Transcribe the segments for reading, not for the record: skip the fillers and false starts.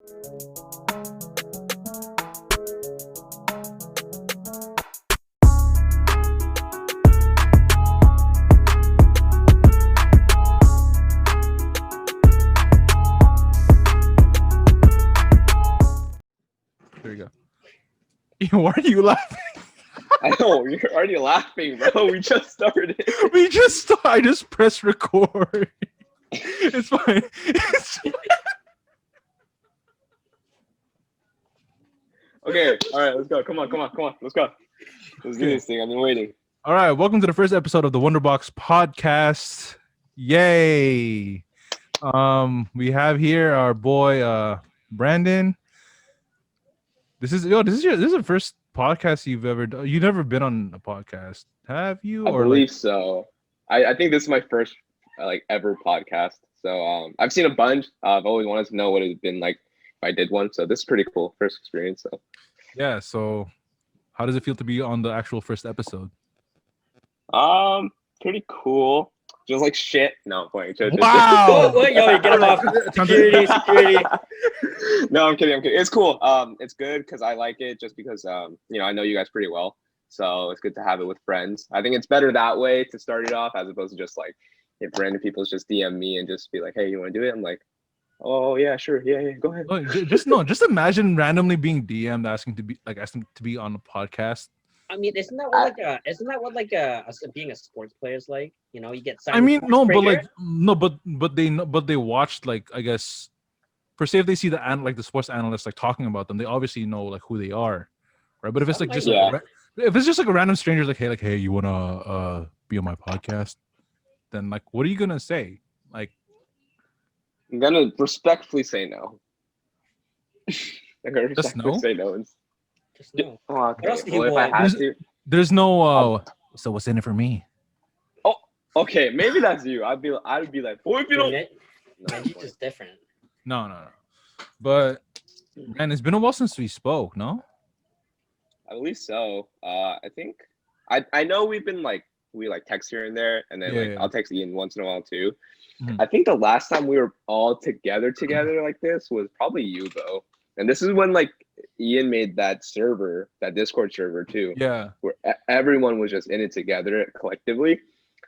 There you go. Why are you laughing? I know you're already laughing, bro. We just started. I just pressed record. It's fine. Okay, all right, let's go. Come on. Let's go. Let's do this thing. I've been waiting. All right, welcome to the first episode of the Wonderbox Podcast. Yay! We have here our boy Brandon. This is the first podcast you've ever done. You've never been on a podcast, have you? I believe so. I think this is my first ever podcast. So I've seen a bunch. I've always wanted to know what it's been like if I did one. So this is pretty cool. First experience. So yeah. So how does it feel to be on the actual first episode? Pretty cool. Just like shit. No, I'm playing. Wow. What? Yo, get him off. Security. No, I'm kidding. It's cool. It's good because I like it just because I know you guys pretty well. So it's good to have it with friends. I think it's better that way to start it off as opposed to just like if random people just DM me and just be like, hey, you want to do it? I'm like, oh yeah, sure. Yeah, go ahead. Just imagine randomly being DM'd asking to be on a podcast. I mean, isn't that what being a sports player is like? You know, you get signed. I mean, no, but they watched like I guess per se if they see the sports analysts like talking about them, they obviously know like who they are, right? But if it's like just if it's just like a random stranger like hey, you wanna be on my podcast, then like what are you gonna say? Like, I'm gonna respectfully say no. I'm gonna respectfully say no. Just no. Oh, okay. What else do you If want? I had to, there's no so what's in it for me? Oh, okay, maybe that's you. I'd be like, boy, if you don't. Neji's just different. No. But man, it's been a while since we spoke, no? I believe so. I think I know we text here and there, and then I'll text Ian once in a while too. Mm-hmm. I think the last time we were all together like this was probably you though, and this is when like Ian made that Discord server too. Yeah, where everyone was just in it together collectively,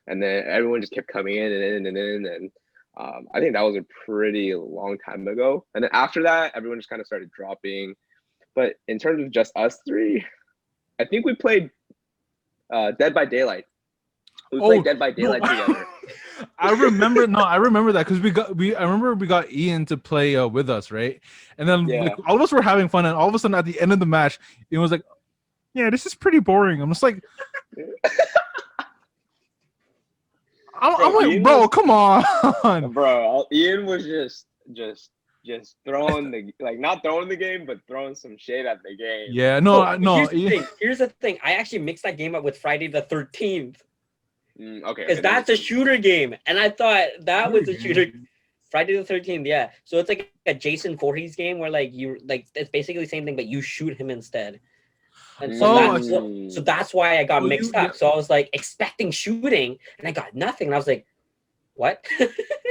and then everyone just kept coming in and I think that was a pretty long time ago. And then after that, everyone just kind of started dropping. But in terms of just us three, I think we played Dead by Daylight. We played Dead by Daylight together. I remember that because I remember we got Ian to play with us, right? And then like, all of us were having fun, and all of a sudden at the end of the match, Ian was like, "Yeah, this is pretty boring." I'm just like, I'm like, bro, come on, bro. Ian was just throwing not throwing the game, but throwing some shade at the game. Yeah, no. Here's the thing. I actually mixed that game up with Friday the 13th. Okay. Because that's a shooter game, and I thought that was a shooter. Friday the 13th, yeah. So it's like a Jason Voorhees game where it's basically the same thing, but you shoot him instead. And so that's why I got mixed up. So I was like expecting shooting, and I got nothing. And I was like, "What?"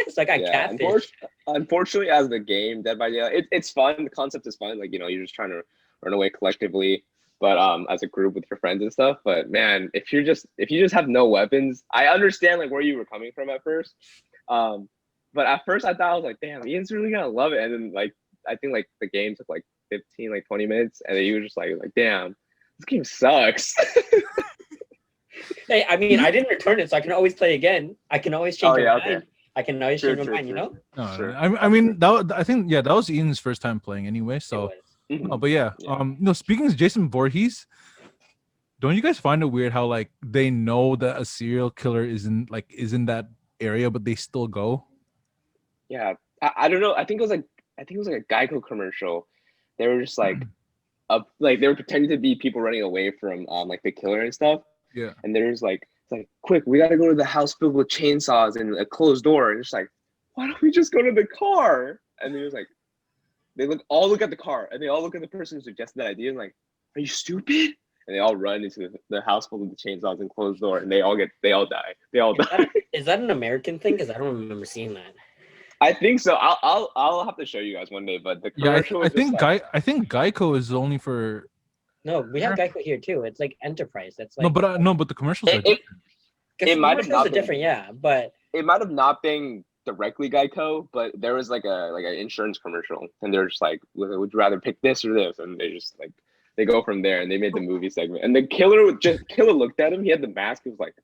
So I got catfish. Unfortunately, as the game Dead by Daylight, it's fun. The concept is fun. Like you're just trying to run away collectively, but as a group with your friends and stuff. But man, if you just have no weapons, I understand like where you were coming from at first. But at first I thought I was like, damn, Ian's really gonna love it. And then like I think like the game took like 15, like 20 minutes, and then you were just like damn, this game sucks. Hey, I mean, I didn't return it, so I can always play again. I can always change my mind. Okay. I can always change my mind, you know? No, Sure. I mean that was Ian's first time playing anyway. So, but yeah. Speaking of Jason Voorhees, don't you guys find it weird how like they know that a serial killer is in that area, but they still go? Yeah, I don't know. I think it was like a Geico commercial. They were just like they were pretending to be people running away from like the killer and stuff. Yeah. And there's like, it's like, quick, we gotta go to the house filled with chainsaws and a closed door. And it's like, why don't we just go to the car? And then it was like, they all look at the car, and they all look at the person who suggested that idea and like, are you stupid? And they all run into the house full of the chainsaws and closed door, and they all die. Is that an American thing? Because I don't remember seeing that. I think so. I'll have to show you guys one day. But the commercial. I think I think Geico is only for. No, we have Geico here too. It's like Enterprise. That's like no, but the commercials are it might have not been different, yeah. But it might have not been directly Geico, but there was like an insurance commercial, and they're just like, would you rather pick this or this? And they just like they go from there, and they made the movie segment. And the killer looked at him. He had the mask. He was like,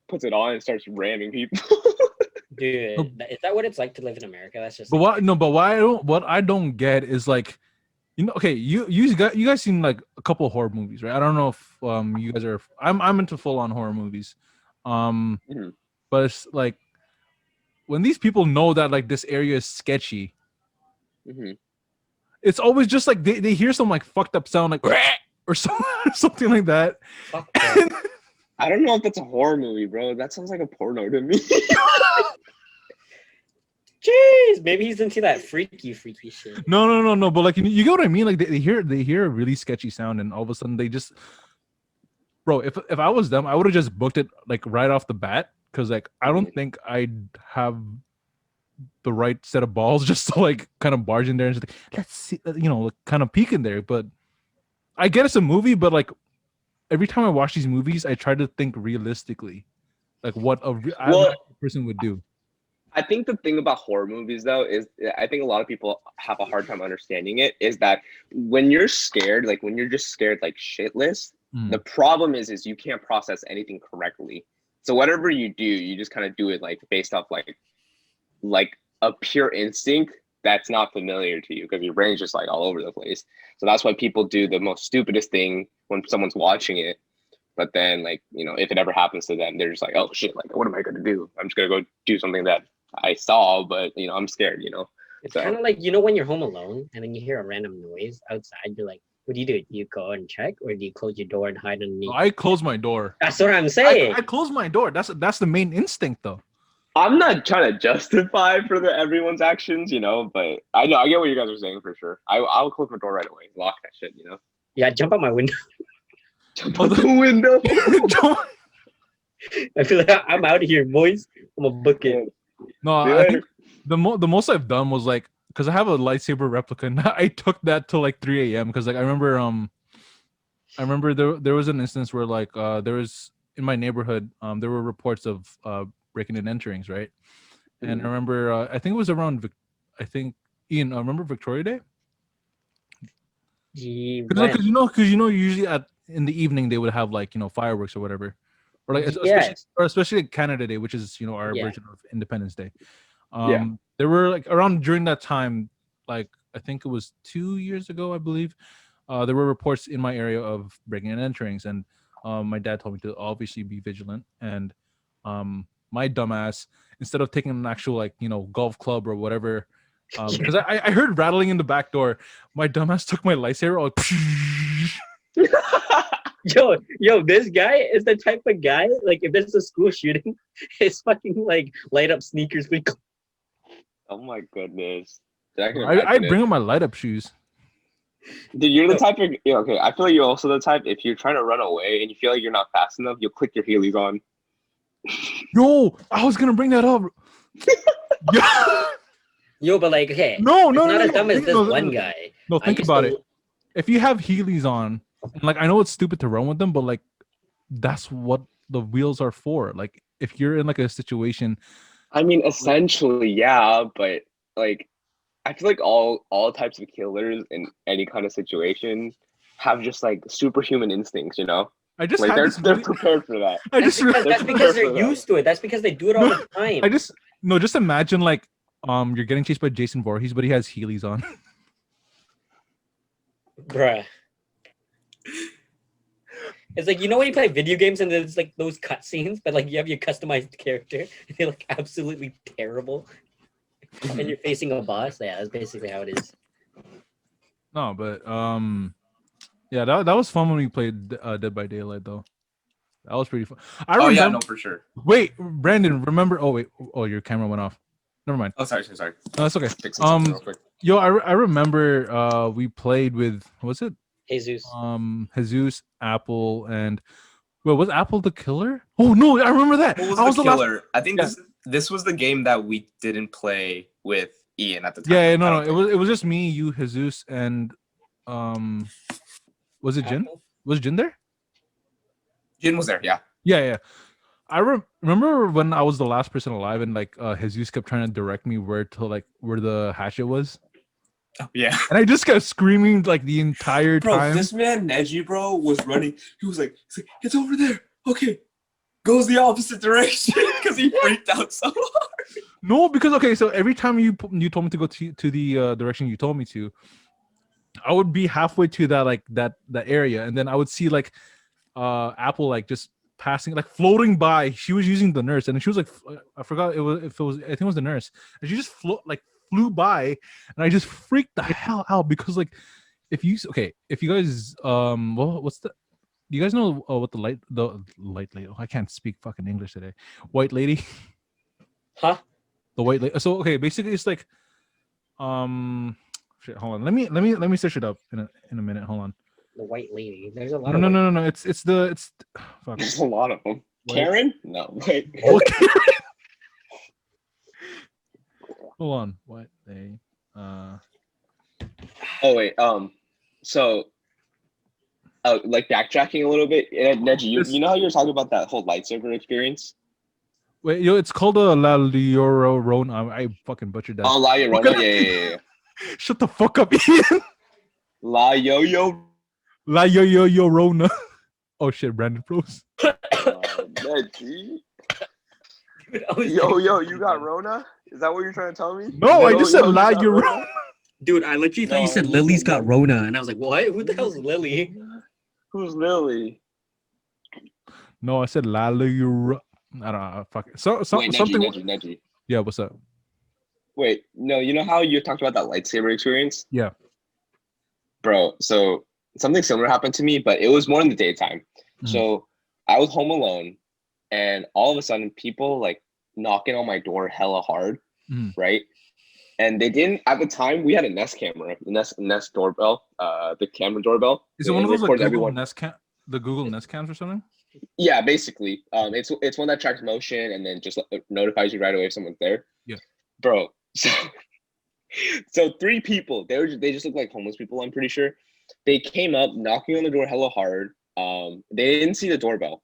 puts it on and starts ramming people. Dude, is that what it's like to live in America? That's just. But what I don't get is like, okay, you guys seen like a couple of horror movies, right? I don't know if you guys are. I'm into full on horror movies, Mm-hmm. but it's like when these people know that like this area is sketchy, mm-hmm. It's always just like they hear some like fucked up sound like or something like that. I don't know if that's a horror movie, bro. That sounds like a porno to me. Jeez, maybe he's into that freaky shit. No. But like you get what I mean? Like they hear a really sketchy sound, and all of a sudden they just, bro. If I was them, I would have just booked it like right off the bat, because like I don't think I'd have the right set of balls just to like kind of barge in there and just like, let's see, kind of peek in there. But I get it's a movie, but like every time I watch these movies, I try to think realistically, like what a person would do. I think the thing about horror movies, though, is I think a lot of people have a hard time understanding it, is that when you're scared, like when you're just scared like shitless, the problem is you can't process anything correctly. So whatever you do, you just kind of do it like based off like a pure instinct that's not familiar to you, because your brain's just like all over the place. So that's why people do the most stupidest thing when someone's watching it. But then, like, if it ever happens to them, they're just like, oh shit, like, what am I going to do? I'm just going to go do something that I saw, but I'm scared, It's kind of like, when you're home alone and then you hear a random noise outside, you're like, what do? Do you go and check, or do you close your door and hide underneath? I close my door. That's what I'm saying. I close my door. That's the main instinct, though. I'm not trying to justify for everyone's actions, but I know I get what you guys are saying for sure. I'll close my door right away, lock that shit, Yeah, jump out my window. Jump out the window. I feel like I'm out of here, boys. I'm a bucket. No, I think the most I've done was like, because I have a lightsaber replica, and I took that till like 3 a.m. because like I remember there was an instance where like there was in my neighborhood there were reports of breaking and enterings, right? And I remember I think it was around Ian, remember Victoria Day? Because usually in the evening they would have like fireworks or whatever, or like especially like Canada Day, which is our version of Independence Day. There were like around during that time, like I think it was 2 years ago, I believe, there were reports in my area of breaking and enterings, and my dad told me to obviously be vigilant. And my dumbass, instead of taking an actual like golf club or whatever, because I heard rattling in the back door, my dumbass took my lightsaber. Yo, this guy is the type of guy, like if there's a school shooting, it's fucking like light up sneakers. Oh my goodness. I bring up my light up shoes. Dude, you're the type of okay. I feel like you're also the type, if you're trying to run away and you feel like you're not fast enough, you'll click your Heelys on. Yo, I was gonna bring that up. Yo, but like, okay, no, not as dumb as this one guy. No, think about it. If you have Heelys on, like I know it's stupid to run with them, but like that's what the wheels are for. Like if you're in like a situation, I mean, essentially, yeah, but like I feel like all types of killers in any kind of situation have just like superhuman instincts, I just like they're prepared for that. That's because they're used to it. That's because they do it all the time. Just imagine like you're getting chased by Jason Voorhees, but he has Heelys on. Bruh. It's like, when you play video games and there's like those cutscenes, but like you have your customized character and they're like absolutely terrible. And you're facing a boss. Yeah, that's basically how it is. No, but yeah, that was fun when we played Dead by Daylight though. That was pretty fun. Yeah, no, for sure. Wait, Brandon, remember? Oh wait, your camera went off. Never mind. Oh, sorry. No, that's okay. Real quick. Yo, I remember we played with, was it Jesus, Apple, and was Apple the killer? Oh no, I remember that. What was the killer? I think this was the game that we didn't play with Ian at the time. Yeah, no. It was just me, you, Jesus, and was it Jin? Was Jin there? Jin was there. Yeah. Yeah. I remember when I was the last person alive, and like Jesus kept trying to direct me where the hatchet was. Oh, yeah. And I just kept screaming like the entire time. This man Neji, bro, was running. He was like, it's over there. Okay, goes the opposite direction because he freaked out so hard. No, because okay, so every time you told me to go to the direction you told me to, I would be halfway to that area, and then I would see like Apple like just passing, like floating by. She was using the nurse, and she was like, I forgot I think it was the nurse, and she just flew by, and I just freaked the hell out because like if you guys what's the, you guys know what the light lady, I can't speak fucking English today, white lady, huh? The white lady. So okay, basically it's like shit, hold on, let me search it up in a minute, hold on. The white lady, there's a lot no, it's fuck. There's a lot of them. What? Karen? No, wait. Oh, Karen. Hold on. What they Oh wait. So like backtracking a little bit, Neji, you know how you were talking about that whole lightsaber experience? Wait, it's called a La Llorona. I fucking butchered that. Oh, La Llorona, yeah. Shut the fuck up, Ian. La Llorona. Oh shit, Brandon froze. Neji. Yo, you got Rona? Is that what you're trying to tell me? No, I just said La Llorona. Dude, I literally thought you said Lily's got Rona, and I was like, what? Who the hell's Lily? Who's Lily? No, I said La Llorona. I don't know. Fuck it. Wait, something. Neji. Yeah, what's up? Wait, no, you know how you talked about that lightsaber experience? Yeah. Bro, so something similar happened to me, but it was more in the daytime. Mm-hmm. So I was home alone, and all of a sudden people like knocking on my door hella hard, right? And they didn't, at the time we had a Nest camera, the Nest doorbell, the camera doorbell. Is it one of those like Google Nest the Google Nest cams or something? Yeah, basically. It's one that tracks motion and then just notifies you right away if someone's there. Yeah. Bro, so 3 people, they just look like homeless people, I'm pretty sure. They came up knocking on the door hella hard. They didn't see the doorbell.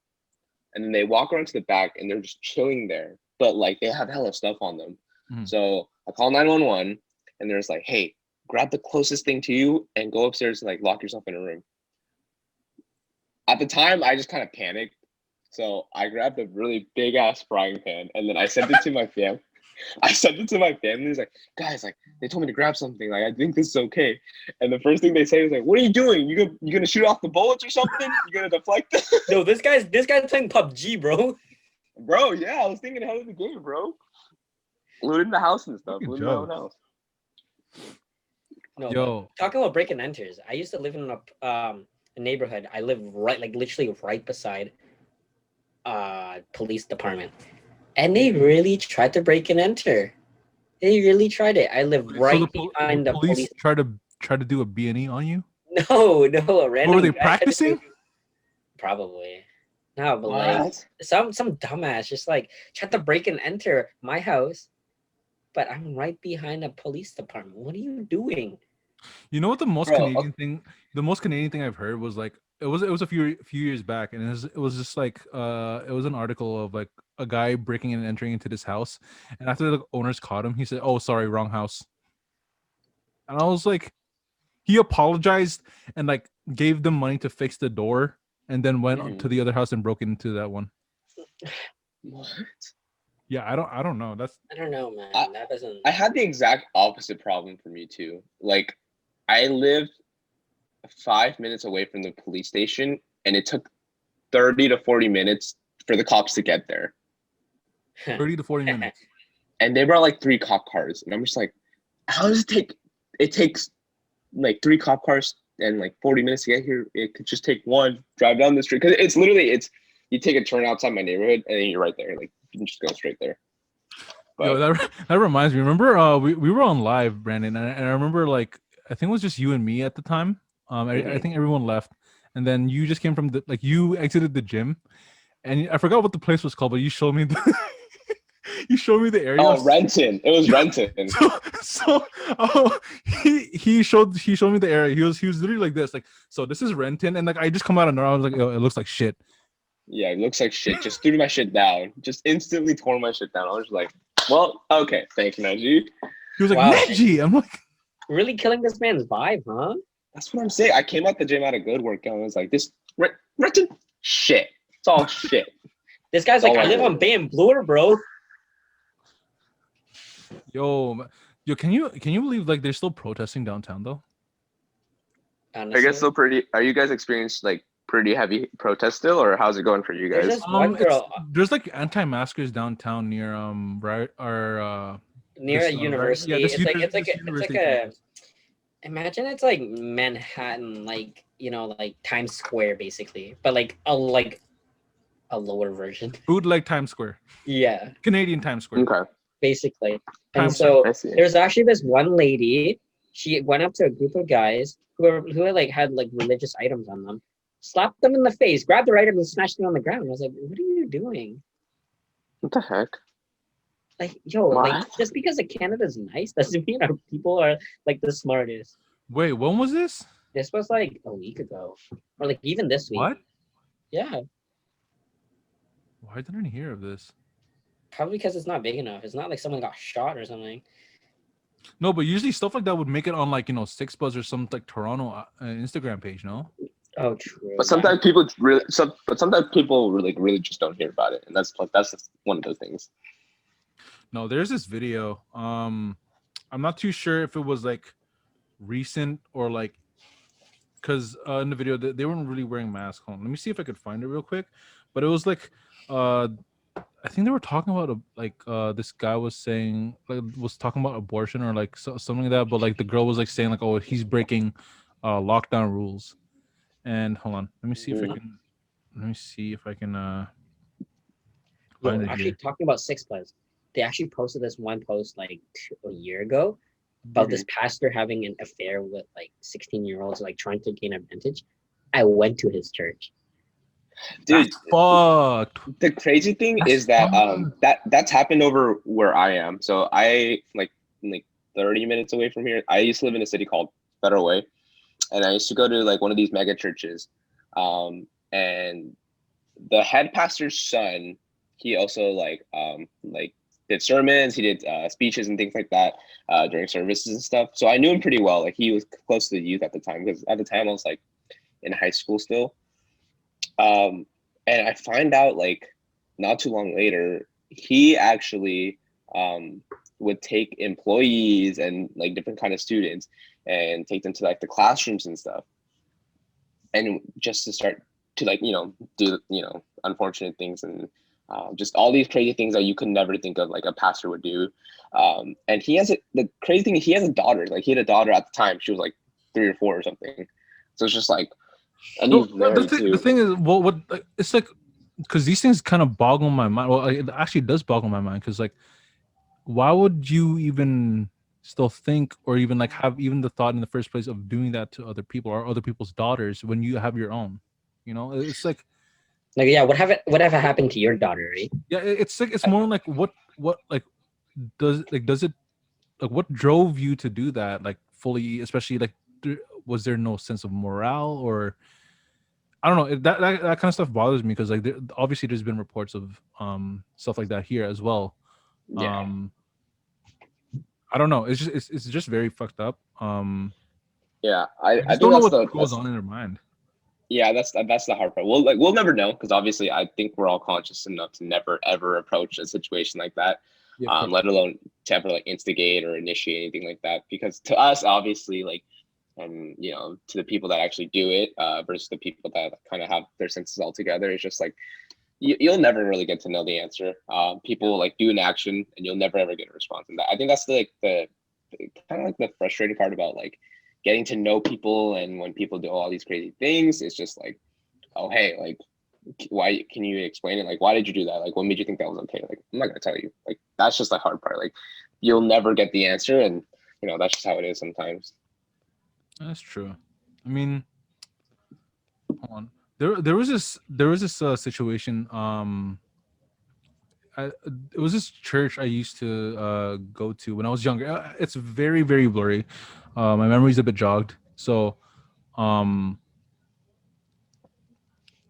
And then they walk around to the back and they're just chilling there. But like they have hella stuff on them. So I call 911 and they're just like, hey, grab the closest thing to you and go upstairs and like lock yourself in a room. At the time, I just kind of panicked. So I grabbed a really big ass frying pan and then I sent it to my fam. I sent it to my family. He's like, guys, like they told me to grab something. Like I think this is okay. And the first thing they say is like, what are you doing? You gonna shoot off the bullets or something? You gonna deflect it? No, this guy's playing PUBG, bro. Bro, yeah, I was thinking ahead of the game, bro. Looting the house and stuff. Looting my own house. No, yo, talking about break and enters. I used to live in a neighborhood. I live literally right beside police department. And they really tried to break and enter. They really tried it. I live right behind the police. Try to do a B&E on you? No, a random. Were they practicing? Probably. No, but like some dumbass just like tried to break and enter my house, but I'm right behind a police department. What are you doing? You know what the most Canadian thing? The most Canadian thing I've heard was like it was a few years back, and it was just like it was an article of like a guy breaking and entering into this house, and after the owners caught him, he said, "Oh, sorry, wrong house." And I was like, he apologized and like gave them money to fix the door, and then went to the other house and broke into that one. What? Yeah, I don't know. I don't know, man. That doesn't. I had the exact opposite problem for me too. Like, I lived 5 minutes away from the police station, and it took 30 to 40 minutes for the cops to get there. 30 to 40 minutes. And they brought like 3 cop cars, and I'm just like, how does it take? It takes like 3 cop cars and like 40 minutes to get here. It could just take one drive down the street, because it's literally you take a turn outside my neighborhood and then you're right there. Like you can just go straight there. But, yo, that reminds me. Remember, we were on live, Brandon, and I remember like I think it was just you and me at the time. I think everyone left, and then you just came from you exited the gym, and I forgot what the place was called, but you showed me You showed me the area. Oh, Renton. It was Renton. He showed me the area. He was literally like this, like, so this is Renton, and like I just come out of nowhere. I was like, oh, it looks like shit. Yeah, it looks like shit. Just threw my shit down. Just instantly tore my shit down. I was like, well, okay, thank you, Neji. He was like, Wow. Neji. I'm like, really killing this man's vibe, huh? That's what I'm saying. I came out the gym out of good work and I was like, this Renton, shit. It's all shit. This guy's like, I live on Bay and Bloor, bro. yo, can you believe like they're still protesting downtown though? Honestly. I guess so. Are you guys experienced like pretty heavy protest still, or how's it going for you There's guys? this one girl There's like anti-maskers downtown near right or near this, a university. yeah, it's like university a imagine it's like Manhattan, like like Times Square basically, but like a lower version. bootleg Times Square, Yeah, Canadian Times Square. Okay. basically. And Times so I see. there's actually this one lady. She went up to a group of guys who had like religious items on them, slapped them in the face, grabbed their item and smashed them on the ground. I was like, what are you doing? What the heck? Like, yo, What? like just because Canada's nice doesn't mean our people are like the smartest. Wait, when was this? This was like a week ago, or like even this week. What? Yeah, Why didn't I hear of this? probably because it's not big enough. It's not like someone got shot or something. No, but usually stuff like that would make it on like Six Buzz or some like Toronto Instagram page, no? Oh, true. But sometimes people really really just don't hear about it, and that's just one of those things. No, there's this video. I'm not too sure if it was like recent or like, because in the video they weren't really wearing masks. Hold on, let me see if I could find it real quick. But it was like, I think they were talking about this guy was saying was talking about abortion or like something like that. But like the girl was like saying like, oh, he's breaking lockdown rules. And hold on, let me see if I can. Let me see if I can. Find it actually, here. talking about Six Buzz, they actually posted this one post like a year ago about this pastor having an affair with like 16-year-olds, like trying to gain advantage. I went to his church. Dude, That's fucked. the crazy thing is that that's happened over where I am. So I like 30 minutes away from here. I used to live in a city called Federal Way, and I used to go to like one of these mega churches. And the head pastor's son, he also like did sermons, he did speeches and things like that during services and stuff. So I knew him pretty well. Like he was close to the youth at the time, because at the time I was like in high school still. And I find out like not too long later, he actually would take employees and like different kind of students and take them to like the classrooms and stuff, and just to start to like do unfortunate things and just all these crazy things that you could never think of like a pastor would do. And the crazy thing, he has a daughter. Like he had a daughter at the time. She was like 3 or 4 or something. So it's just like, and he's married too. The thing is, what it's like, because these things kind of boggle my mind. Well, it actually does boggle my mind, because like, why would you even still think or even like have even the thought in the first place of doing that to other people or other people's daughters when you have your own? It's like yeah, whatever happened to your daughter, right? Yeah, it's like it's more like what like does it like what drove you to do that, like fully, especially like was there no sense of morale, or I don't know, that kind of stuff bothers me, because like obviously there's been reports of stuff like that here as well. Yeah. I don't know, it's just very fucked up. Yeah, I I don't think know that's what goes on in their mind. Yeah, that's the hard part. We'll never know, because obviously I think we're all conscious enough to never ever approach a situation like that, let alone to ever like instigate or initiate anything like that. Because to us, obviously, like, to the people that actually do it versus the people that kind of have their senses all together, it's just like you'll never really get to know the answer. People like do an action, and you'll never ever get a response. And I think that's the kind of like the frustrating part about like getting to know people, and when people do all these crazy things, it's just like, oh hey, like, why can you explain it? Like, why did you do that? Like, what made you think that was okay? Like, I'm not gonna tell you. Like, that's just the hard part. Like, you'll never get the answer, and that's just how it is sometimes. That's true. I mean, hold on. There was this situation. it was this church I used to go to when I was younger. It's very very blurry. My memory's a bit jogged. So um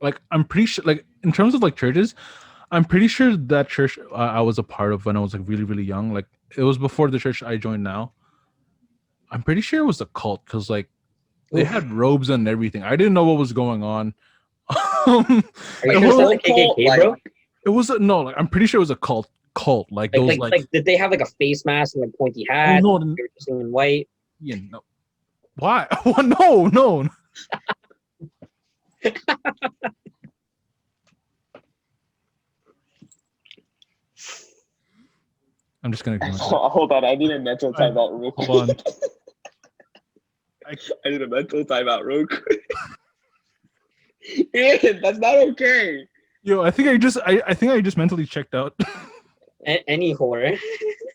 like I'm pretty sure, like in terms of like churches, I'm pretty sure that church I was a part of when I was like really really young. Like it was before the church I joined now. I'm pretty sure it was a cult because like they had robes and everything. I didn't know what was going on. Are you Like, sure this it's not whole the cult, KKK, bro? It was no, like I'm pretty sure it was a cult like those like Did they have like a face mask and like pointy oh, hat? no, They were just in white. yeah, no. Why? Oh, no. I'm just gonna ignore that. Hold on, I need a mental timeout real quick. Hold on. I need a mental timeout real quick. Ian, that's not okay. Yo, I think I just mentally checked out. Any horror.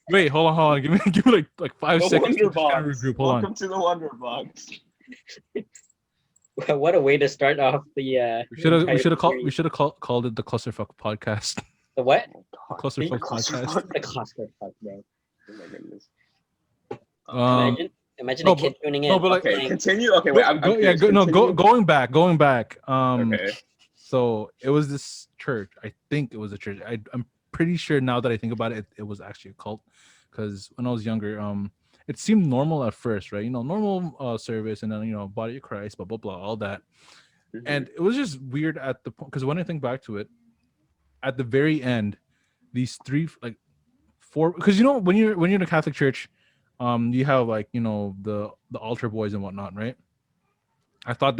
Wait, hold on. Give me like 5 The seconds to Wonderbox. kind of regroup. Hold on. Welcome to the Wonderbox. What a way to start off the. We should have called it the Clusterfuck Podcast. The what? The Clusterfuck Podcast. The clusterfuck, bro. Oh my goodness. Imagine no, a kid tuning in. no, but like- Okay, continue. Okay, wait. I'm curious. Continue. Going back. Okay. So it was this church. I think it was a church. I'm pretty sure now that I think about it, it was actually a cult. Because when I was younger, it seemed normal at first, right? Normal service, and then body of Christ, blah blah blah, all that. Mhm. And it was just weird at the point because when I think back to it, at the very end, these four, because when you're in a Catholic church, you have like the altar boys and whatnot, right? I thought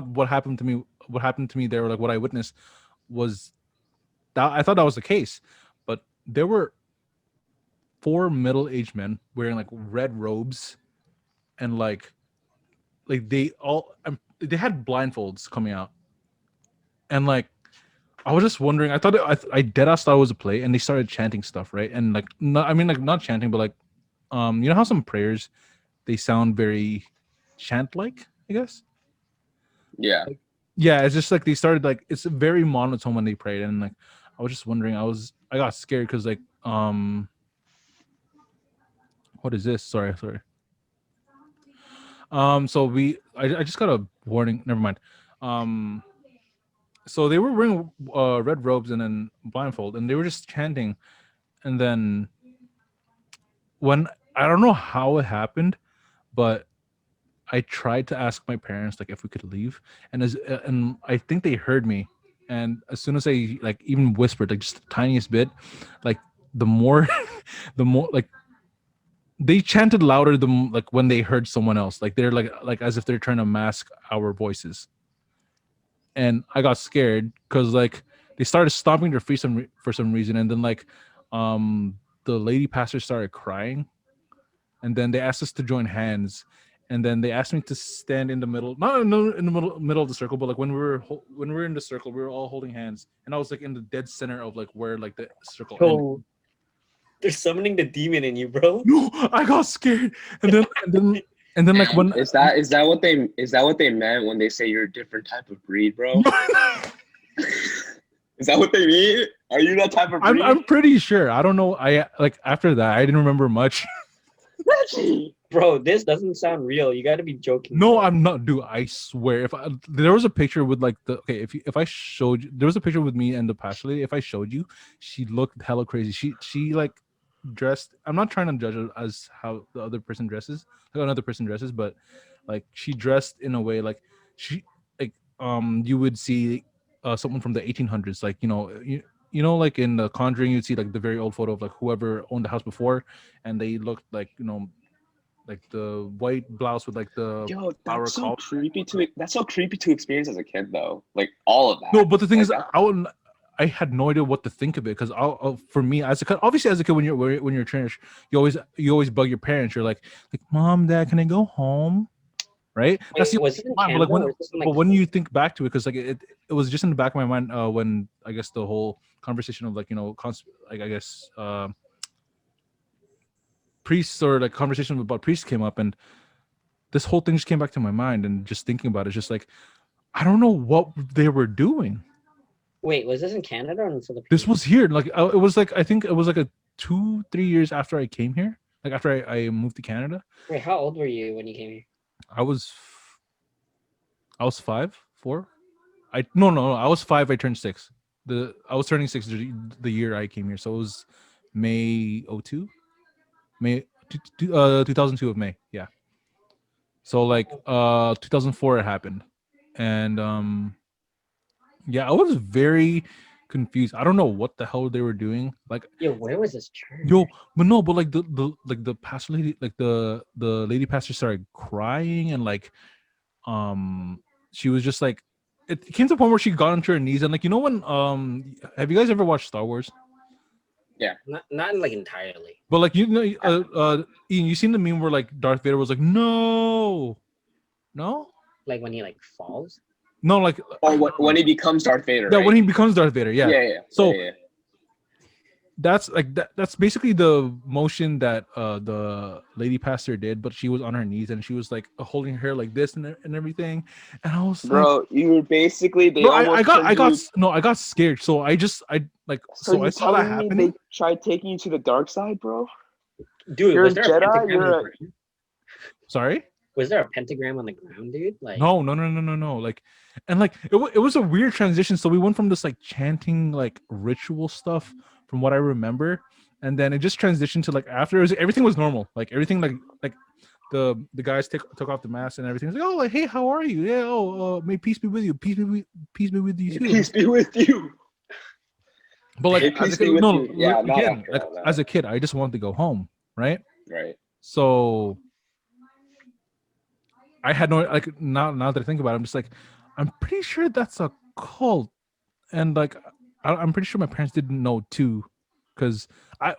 what happened to me there, like what I witnessed was that I thought that was the case, but there were 4 middle-aged men wearing like red robes, and like they had blindfolds coming out, and like I was just wondering. I thought I deadass thought it was a play, and they started chanting stuff, right? And like not chanting, but like you know how some prayers they sound very chant-like, I guess. Yeah. Yeah, it's just like they started like it's very monotone when they prayed, and like I was just wondering. I got scared because like what is this? Sorry. So I just got a warning. Never mind. So they were wearing red robes and then blindfold, and they were just chanting, and then when I don't know how it happened, but I tried to ask my parents like if we could leave, and I think they heard me, and as soon as I like even whispered like just the tiniest bit, like the more like they chanted louder than like when they heard someone else, like they're like as if they're trying to mask our voices, and I got scared because like they started stomping their feet for some reason, and then like the lady pastor started crying, and then they asked us to join hands, and then they asked me to stand in the middle, not in the middle of the circle, but like when we were in the circle, we were all holding hands, and I was like in the dead center of like where like the circle ended. They're summoning the demon in you, bro. No, I got scared, and then like when Is that what they meant when they say you're a different type of breed, bro? Is that what they mean? Are you that type of breed? I'm pretty sure. I don't know. I like after that I didn't remember much. Bro, this doesn't sound real. You got to be joking. No, bro. I'm not, dude. I swear. There was a picture with like if I showed you, there was a picture with me and the pastor lady. If I showed you, she looked hella crazy. She like dressed. I'm not trying to judge her as how the other person dresses, how another person dresses, but like she dressed in a way like she like you would see someone from the 1800s, like like in The Conjuring, you'd see like the very old photo of like whoever owned the house before, and they looked like like the white blouse with like the that's so creepy to experience as a kid, though. Like all of that. No, but the thing Like is, I had no idea what to think of it because for me as a kid, obviously as a kid when you're in church, you always bug your parents. You're like Mom, Dad, can I go home? Right? Wait, That's the was it in time, but Canada, but when you think back to it, because like it was just in the back of my mind when I guess the whole conversation of like like I guess priests or like conversation about priests came up, and this whole thing just came back to my mind, and just thinking about it, just like I don't know what they were doing. Wait, was this in Canada or in the Philippines? This was here. Like it was like I think it was like a 2-3 years after I came here. Like after I moved to Canada. Wait, how old were you when you came here? I was 5, 4. No. I was 5. I turned 6. I was turning 6 the year I came here. So it was May 02, May 2002 of May. Yeah. So like 2004 it happened, and yeah, I was very confused. I don't know what the hell they were doing. Like, Yo, where was this church? but like the pastor lady, like the lady pastor started crying, and like she was just like, it came to the point where she got onto her knees, and like, you know when have you guys ever watched Star Wars? Yeah. Not like entirely. But like, you know, Ian, you seen the meme where like Darth Vader was like, no. Like when he like falls. No, like when he becomes Darth Vader. Yeah, right? when he becomes Darth Vader. Yeah. Yeah. So yeah. that's like that's basically the motion that the lady pastor did, but she was on her knees and she was like holding her hair like this and everything, and I was Bro, like, you were basically I got scared, so I saw that happen. They tried taking you to the dark side, bro. Dude, You're was a there a Jedi. pentagram on the ground? Sorry. Was there a pentagram on the ground, dude? Like No. Like, and like it was a weird transition. So we went from this like chanting like ritual stuff from what I remember, and then it just transitioned to like after everything was normal. Like everything like the guys took off the mask and everything. It's like, oh, like, hey, how are you? Yeah, may peace be with you. Peace be with you too. Peace be with you. But like, Yeah, as a kid, I just wanted to go home, right? Right. So I had no, like, now that I think about it, I'm just like, I'm pretty sure that's a cult, and like I'm pretty sure my parents didn't know too, because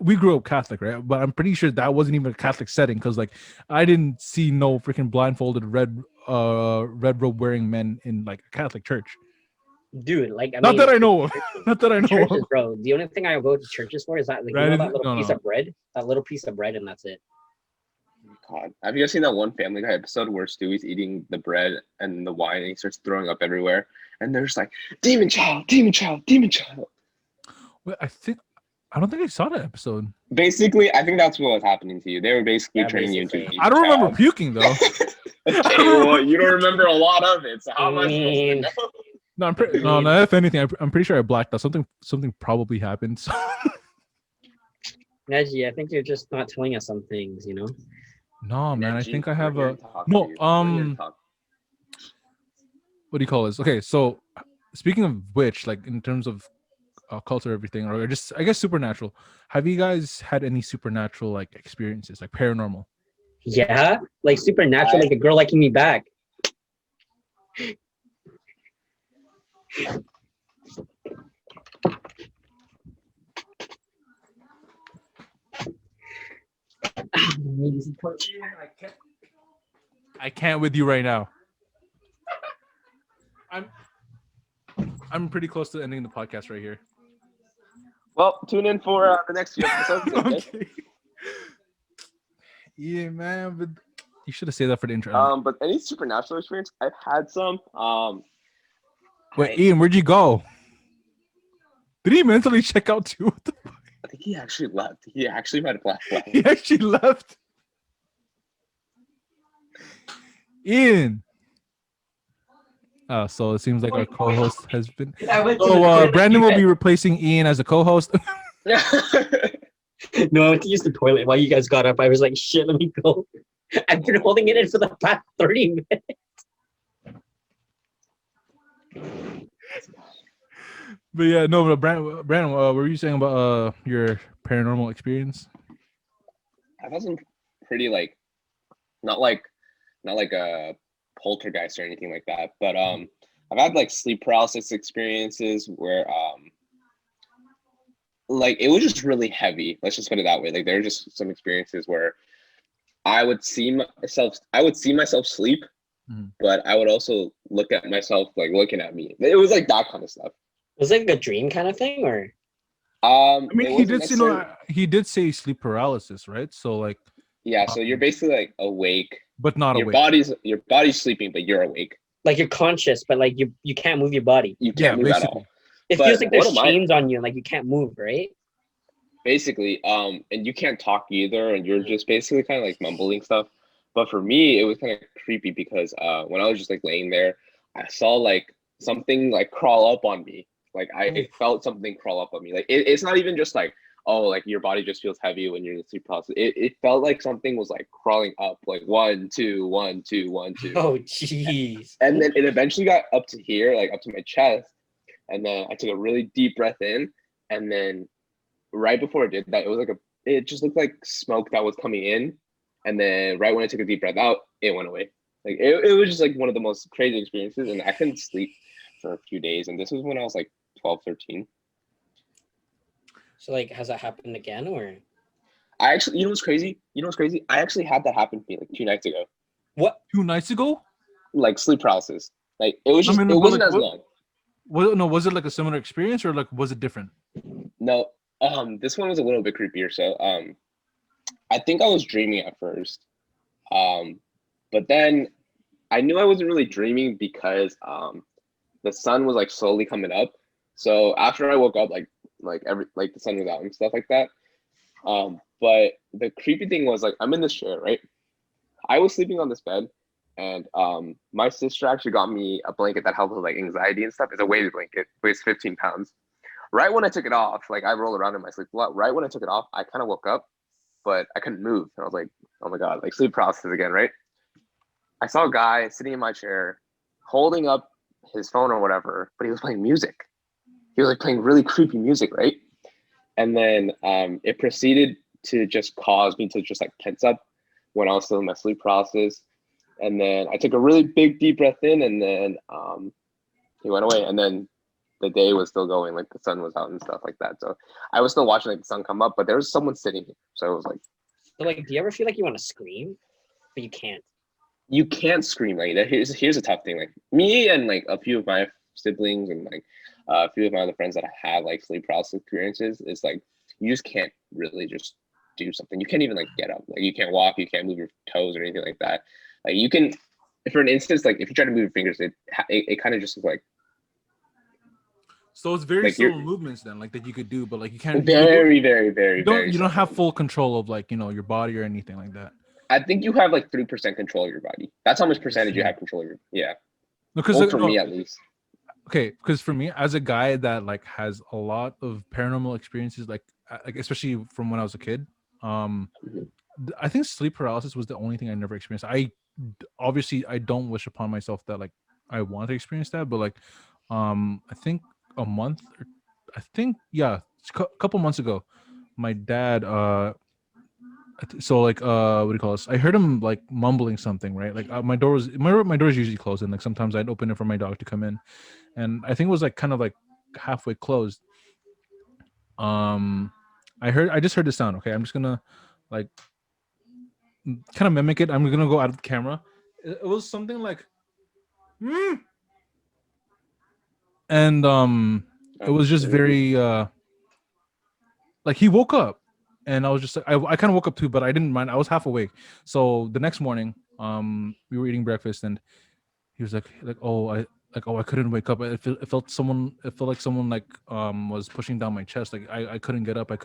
we grew up Catholic, right? But I'm pretty sure that wasn't even a Catholic setting, because like I didn't see no freaking blindfolded red robe wearing men in like a Catholic church. Dude, like Not that I know of. Churches, bro. The only thing I go to churches for is that, like, you know, that little piece of bread, and that's it. God, have you guys seen that one Family Guy episode where Stewie's eating the bread and the wine and he starts throwing up everywhere, and they're just like, demon child, demon child, demon child. Wait, I don't think I saw that episode. Basically, I think that's what was happening to you. They were basically turning you into a demon I don't remember child. puking though. Okay, well, you don't remember a lot of it, so how am I supposed to know? No, no. If anything, I'm pretty sure I blacked out. Something probably happened. So. Neji, I think you're just not telling us some things, you know. No, man. I think I have We're a here to talk no. to you. We're here to talk. What do you call this? Okay, so speaking of which, like in terms of culture, everything, or just I guess supernatural. Have you guys had any supernatural like experiences, like paranormal? Yeah, like supernatural, like a girl liking me back. I can't with you right now. I'm pretty close to ending the podcast right here. Well, tune in for the next few episodes. Okay. Yeah, man, but you should have saved that for the intro. But any supernatural experience, I've had some. Wait, Ian, where'd you go? Did he mentally check out too? I think he actually left. He actually might have left. He actually left. Ian. So it seems like our co-host has been. So Brandon will be replacing Ian as a co-host. No, I went to use the toilet while you guys got up. I was like, shit, let me go. I've been holding it in for the past 30 minutes. But yeah, no, but Brandon, what were you saying about your paranormal experience? I've had some pretty not like a poltergeist or anything like that, but I've had like sleep paralysis experiences where like it was just really heavy. Let's just put it that way. Like there were just some experiences where I would see myself sleep, but I would also look at myself like looking at me. It was like that kind of stuff. Was it like a dream kind of thing, or? I mean, he did say sleep paralysis, right? So like. Yeah, so you're basically like awake, but not awake. Your body's sleeping, but you're awake. Like you're conscious, but like you can't move your body. You can't move at all. It But feels like one there's of my- chains on you and like you can't move, right? Basically, and you can't talk either, and you're just basically kind of like mumbling stuff. But for me, it was kind of creepy because when I was just like laying there, I saw like something like crawl up on me. Like I felt something crawl up on me. Like it's not even just like, oh, like your body just feels heavy when you're in the sleep process. It felt like something was like crawling up, like 1, 2, 1, 2, 1, 2. Oh, jeez. And then it eventually got up to here, like up to my chest. And then I took a really deep breath in, and then right before it did that, it just looked like smoke that was coming in, and then right when I took a deep breath out, it went away. Like it was just like one of the most crazy experiences, and I couldn't sleep for a few days, and this was when I was like 12, 13. So like, has that happened again, or? I actually, you know what's crazy? I actually had that happen to me like 2 nights ago. What? 2 nights ago? Like sleep paralysis. Like it was just, it wasn't as long. Was it like a similar experience, or like was it different? No, this one was a little bit creepier. So, I think I was dreaming at first, but then I knew I wasn't really dreaming because the sun was like slowly coming up. So after I woke up, like the sun was out and stuff like that. But the creepy thing was like I'm in this chair, right? I was sleeping on this bed, and my sister actually got me a blanket that helps with like anxiety and stuff. It's a weighted blanket, weighs 15 pounds. Right when I took it off, like I roll around in my sleep a lot. Right when I took it off, I kind of woke up, but I couldn't move. And I was like, oh my God, like sleep paralysis again, right? I saw a guy sitting in my chair, holding up his phone or whatever, but he was playing music. He was like playing really creepy music, right? And then it proceeded to just cause me to just like tense up when I was still in my sleep paralysis. And then I took a really big deep breath in, and then he went away. And then the day was still going, like the sun was out and stuff like that. So I was still watching like the sun come up, but there was someone sitting here. So it was like, So like, do you ever feel like you want to scream, but you can't? you can't scream like that. Here's a tough thing. Like me and like a few of my siblings and like a few of my other friends that have like sleep paralysis experiences, is like you just can't really just do something. You can't even like get up. Like you can't walk, you can't move your toes or anything like that. Like you can, for an instance, like if you try to move your fingers, it kind of just looks like. So it's very Like subtle movements then, like that you could do, but like you can't. Very You don't have full control of like your body or anything like that. I think you have like 3% control of your body. That's how much percentage you have control of your. Yeah. Because well, for me at least. Okay, because for me, as a guy that like has a lot of paranormal experiences, like especially from when I was a kid, I think sleep paralysis was the only thing I never experienced. Obviously I don't wish upon myself that like I want to experience that, but like I think a couple months ago, my dad so like what do you call this? I heard him like mumbling something, right? Like my door is usually closed, and like sometimes I'd open it for my dog to come in, and I think it was like kind of like halfway closed. I just heard the sound. Okay, I'm just gonna like kind of mimic it. I'm gonna go out of the camera. It was something like and it was just very like he woke up, and I was just like I kind of woke up too, but I didn't mind. I was half awake. So the next morning we were eating breakfast, and he was like I couldn't wake up. It felt like someone like was pushing down my chest. Like I couldn't get up. I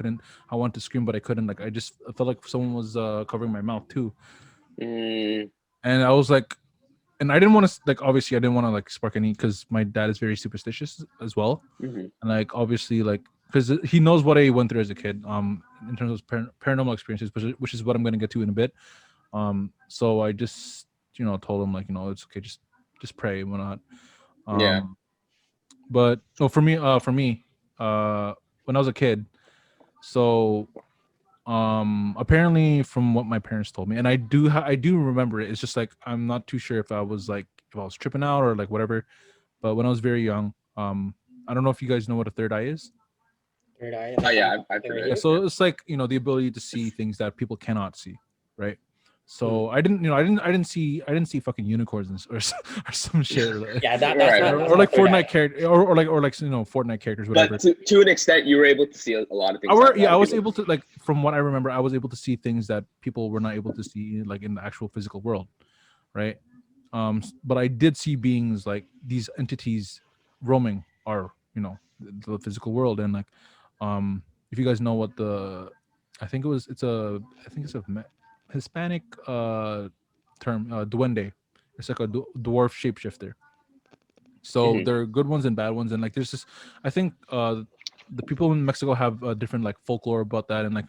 wanted to scream, but I couldn't. Like I felt like someone was covering my mouth too. And I was like, and I didn't want to like, obviously I didn't want to like spark any, because my dad is very superstitious as well. And like obviously like, because he knows what I went through as a kid in terms of paranormal experiences, which is what I'm going to get to in a bit. So I just told him like, it's okay, just pray and whatnot. But no, for me when I was a kid, so apparently from what my parents told me, and I do remember it, it's just like I'm not too sure if I was tripping out or like whatever, but when I was very young, I don't know if you guys know what a third eye is. Third eye. Oh yeah, I've heard it. So it's like the ability to see things that people cannot see, right? So I didn't see fucking unicorns or some shit. Yeah, that's or like Fortnite character or like Fortnite characters, whatever. But to an extent, you were able to see a lot of things. I was able to, like, from what I remember, I was able to see things that people were not able to see, like in the actual physical world, right? But I did see beings like these entities roaming our the physical world. And like if you guys know what it's a Hispanic term, duende. It's like a dwarf shapeshifter. So Mhm. there are good ones and bad ones, and like there's this. I think the people in Mexico have different like folklore about that, and like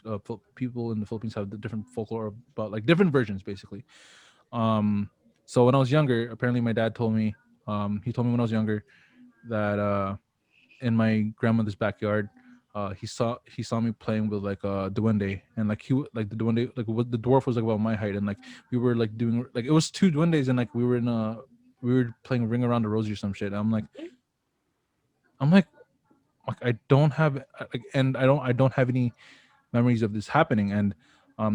people in the Philippines have the different folklore about like different versions, basically. Um, so when I was younger, apparently my dad told me. He told me when I was younger that in my grandmother's backyard, he saw me playing with like a duende, and like like the duende, like what the dwarf was like about my height, and like we were like doing like it was two duendes, and like we were playing ring around the rosy or some shit. I'm like I don't have like, and I don't have any memories of this happening. And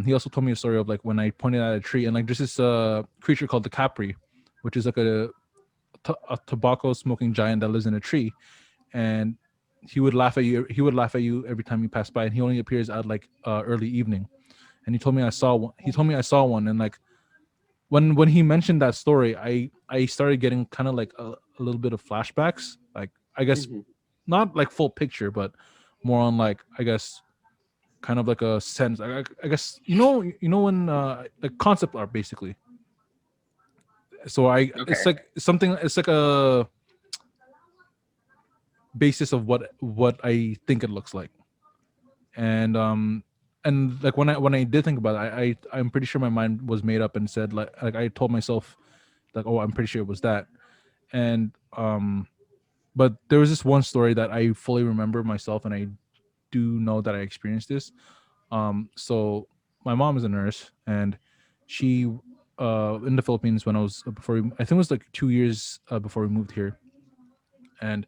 he also told me a story of like when I pointed at a tree, and like there's this creature called the Capri, which is like a tobacco smoking giant that lives in a tree, and he would laugh at you every time you pass by, and he only appears at like early evening. And he told me I saw one, and like when he mentioned that story, I started getting kind of like a little bit of flashbacks, like I guess Mhm. not like full picture, but more on like I guess kind of like a sense. I guess when like concept art basically. So it's Okay. like something. It's like a basis of what I think it looks like. And like when I did think about it, I'm pretty sure my mind was made up and said like I told myself like, oh, I'm pretty sure it was that. And but there was this one story that I fully remember myself, and I do know that I experienced this. So my mom is a nurse, and she in the Philippines when I was I think it was like 2 years before we moved here. And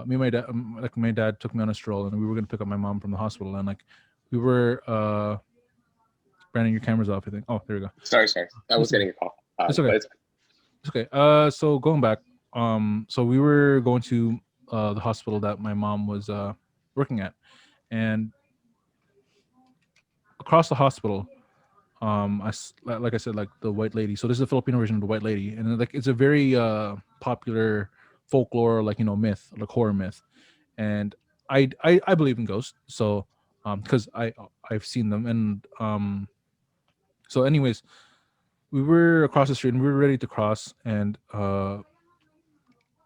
me and my dad, like my dad took me on a stroll, and we were gonna pick up my mom from the hospital, and like we were Brandon, your camera's off, I think. Oh, there we go. Sorry. I was It's okay. getting a call. It's okay. But it's It's okay. So going back, so we were going to the hospital that my mom was working at, and across the hospital, like I said, like the white lady. So this is the Filipino version of the white lady, and like it's a very popular folklore, like myth, like horror myth. And I believe in ghosts, so because I've seen them. And so anyways, we were across the street, and we were ready to cross, and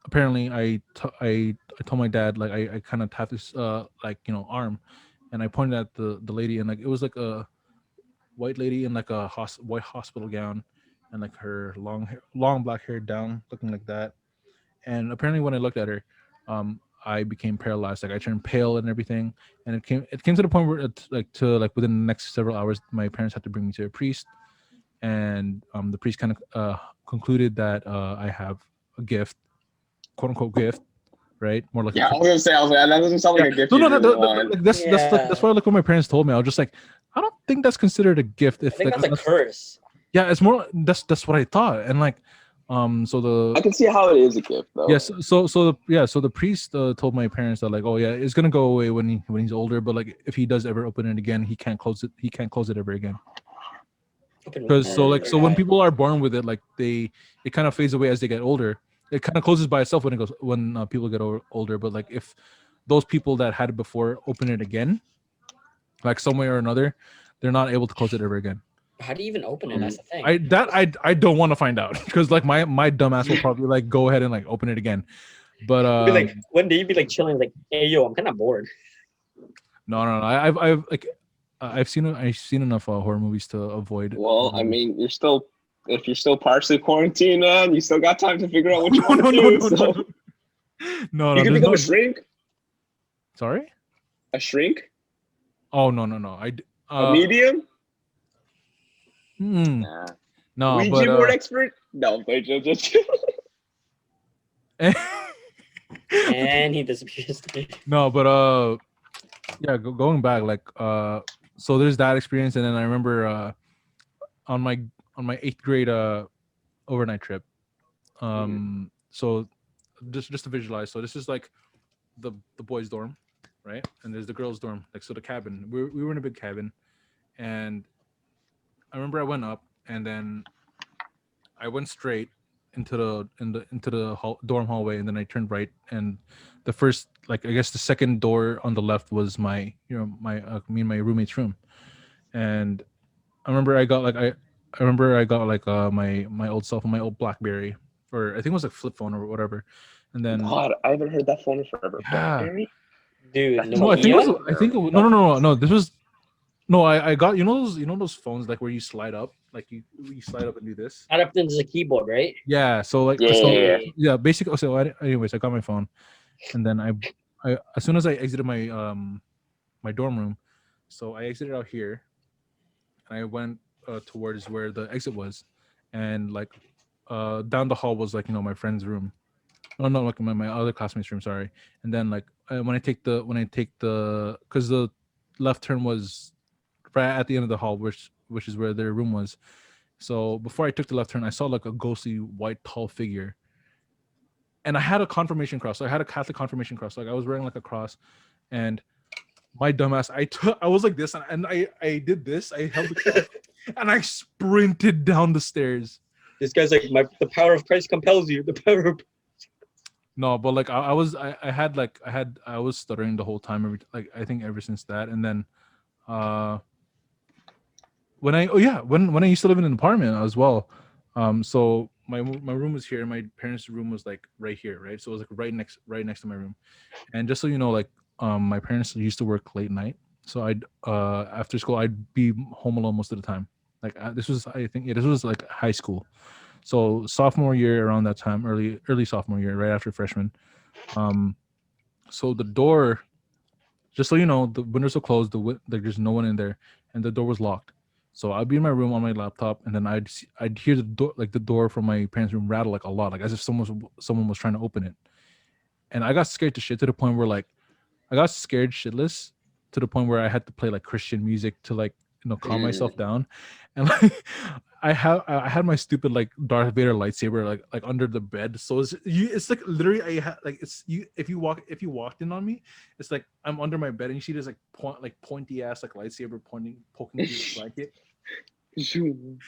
apparently I told my dad, like I kind of tapped this like arm, and I pointed at the lady, and like it was like a white lady in like a white hospital gown, and like her long black hair down, looking like that. And apparently when I looked at her, I became paralyzed. Like I turned pale and everything. And it came to the point where like within the next several hours, my parents had to bring me to a priest. And the priest kind of concluded that I have a gift, quote unquote gift, right? More like yeah, I was like, that doesn't sound like yeah. a gift No, you no, no, really want. like that's Yeah. why like what my parents told me. I was just like, I don't think that's considered a gift. I If think like that's a curse. yeah, it's more that's what I thought. And like so I can see how it is a gift though. yes, so the priest told my parents that like, oh yeah, it's gonna go away when he's older, but like if he does ever open it again, he can't close it ever again. Because so when people are born with it, like it kind of fades away as they get older. It kind of closes by itself when people get older. But like if those people that had it before open it again, like some way or another, they're not able to close it ever again. How do you even open it? That's the thing. I don't want to find out, because like my dumbass will probably like go ahead and like open it again. But You'd be like, one day you'd be like chilling, like, hey yo, I'm kind of bored. no. I've seen enough horror movies to avoid. Well, I mean, if you're still partially quarantined, man, you still got time to figure out what you no, want to no, do. no, So no, you can there's become no. a shrink. Sorry. A shrink? Oh no. A medium? Hmm, Nah. no, Ouija board but expert? No, but just And he disappears. no, but yeah, going back, like so there's that experience, and then I remember on my eighth grade overnight trip. So just to visualize, so this is like the boys' dorm, right? And there's the girls' dorm, like so the cabin. We were in a big cabin, and I remember I went up, and then I went straight, into the dorm hallway, and then I turned right, and the first, like, I guess the second door on the left was my, me and my roommate's room. And I remember I got like my old cell phone, my old BlackBerry, or I think it was like flip phone or whatever. And then God, I haven't heard that phone in forever. Yeah. BlackBerry? Dude, no, I think it was, no, this was, no, I got, those phones like where you slide up, like you slide up and do this. Not up into the keyboard, right? Yeah, so like Yeah. basically. So anyways, I got my phone, and then I as soon as I exited my my dorm room, so I exited out here, and I went towards where the exit was, and like down the hall was like my friend's room. No, no, like my other classmate's room. Sorry. And then like when I take the because the left turn was right at the end of the hall, which is where their room was. So before I took the left turn, I saw like a ghostly white tall figure, and I had a confirmation cross. So I had a Catholic confirmation cross. Like I was wearing like a cross, and my dumbass, I was like this, and I did this. I held the cross, and I sprinted down the stairs. This guy's like, the power of Christ compels you. The power of... No, but like I was stuttering the whole time. I think ever since that, and then when I used to live in an apartment as well. So my room was here, and my parents' room was like right here, right? So it was like right next to my room. And just so you know, like my parents used to work late night, so I'd after school I'd be home alone most of the time. Like this was like high school. So sophomore year, around that time, early sophomore year, right after freshman. So the door, just so you know, the windows are closed. Like there's no one in there, and the door was locked. So I'd be in my room on my laptop, and then I'd hear the door from my parents' room rattle like a lot, like as if someone was trying to open it. And I got scared to shit to the point where like I got scared shitless to the point where I had to play like Christian music to like calm myself down. And like I had my stupid like Darth Vader lightsaber like under the bed. So it's like literally I had like it's you if you walked in on me, it's like I'm under my bed and you see this like pointy ass like lightsaber poking through the blanket. Dude,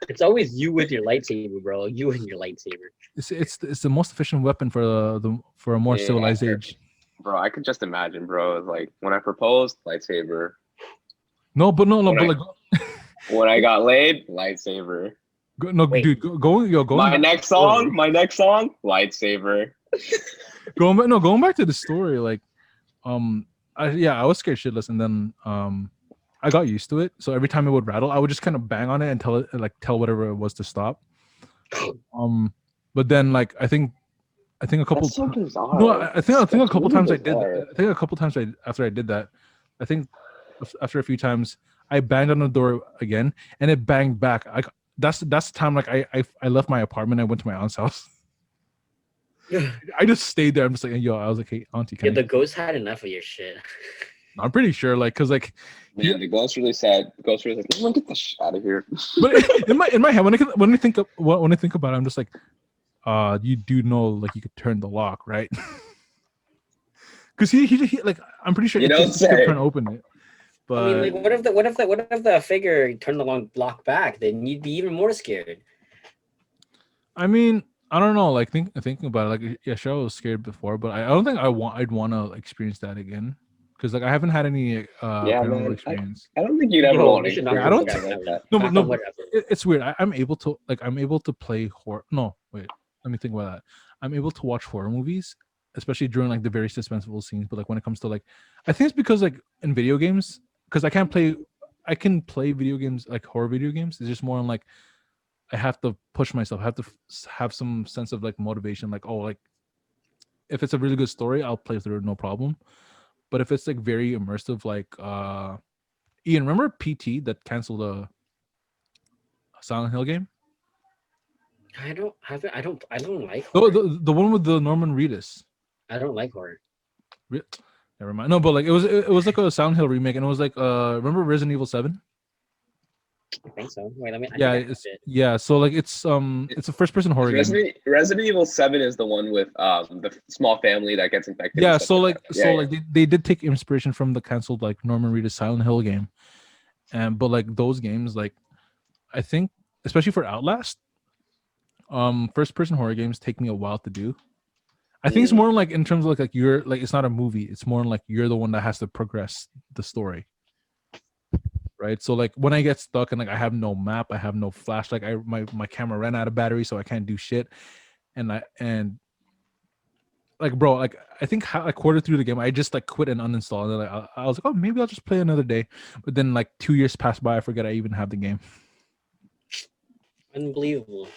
it's always you with your lightsaber, bro. You and your lightsaber. It's the most efficient weapon for a more civilized age. Bro, I could just imagine, bro. Like when I proposed, lightsaber. No, but like when I got laid, lightsaber. Dude, go. My next song, lightsaber. Going back to the story, like, I was scared shitless, and then I got used to it. So every time it would rattle, I would just kind of bang on it and tell whatever it was to stop. But then like I think a couple. That's so bizarre. No, I think a couple times I did. I think a couple times after I did that, I think after a few times I banged on the door again, and it banged back. That's the time like I left my apartment. I went to my aunt's house. I just stayed there. I'm just like, yo, I was like, hey, auntie, the ghost had enough of your shit. I'm pretty sure, like, cause like, man, the ghost really said, the ghost really like, get the shit out of here. But in my head, when I think about it, I'm just like, you do know, like, you could turn the lock, right? Because he like, I'm pretty sure he could try to open it. But I mean, like, what if the figure turned the lock back? Then you'd be even more scared. I mean, I don't know. Like thinking about it, like, yeah, sure, I was scared before, but I don't think I'd want to experience that again. Because like I haven't had any paranormal experience. I don't think you'd ever want to. I don't think that. No. It's weird. I'm able to play horror. No, wait. Let me think about that. I'm able to watch horror movies, especially during like the very suspenseful scenes. But like when it comes to like, I think it's because like in video games, because I can play video games, like horror video games. It's just more on like I have to push myself. I have to have some sense of like motivation. Like, oh, like if it's a really good story, I'll play through it, no problem. But if it's like very immersive, like Ian, remember PT that canceled a Silent Hill game? I don't like horror. horror. The one with the Norman Reedus. I don't like horror. Never mind. No, but like it was like a Silent Hill remake, and it was like remember Resident Evil 7? I think so. Wait, let me. Yeah. So like it's a first person horror game. Resident Evil 7 is the one with the small family that gets infected. Yeah. So like they did take inspiration from the canceled like Norman Reedus Silent Hill game, but like those games, like I think especially for Outlast, First person horror games take me a while to do. I think it's more like in terms of like you're like it's not a movie. It's more like you're the one that has to progress the story. Right. So like when I get stuck and like I have no map, I have no flashlight, my camera ran out of battery, so I can't do shit. And like bro, like I think a quarter through the game, I just like quit and uninstalled. And like I was like, oh, maybe I'll just play another day. But then like 2 years passed by, I forget I even have the game. Unbelievable.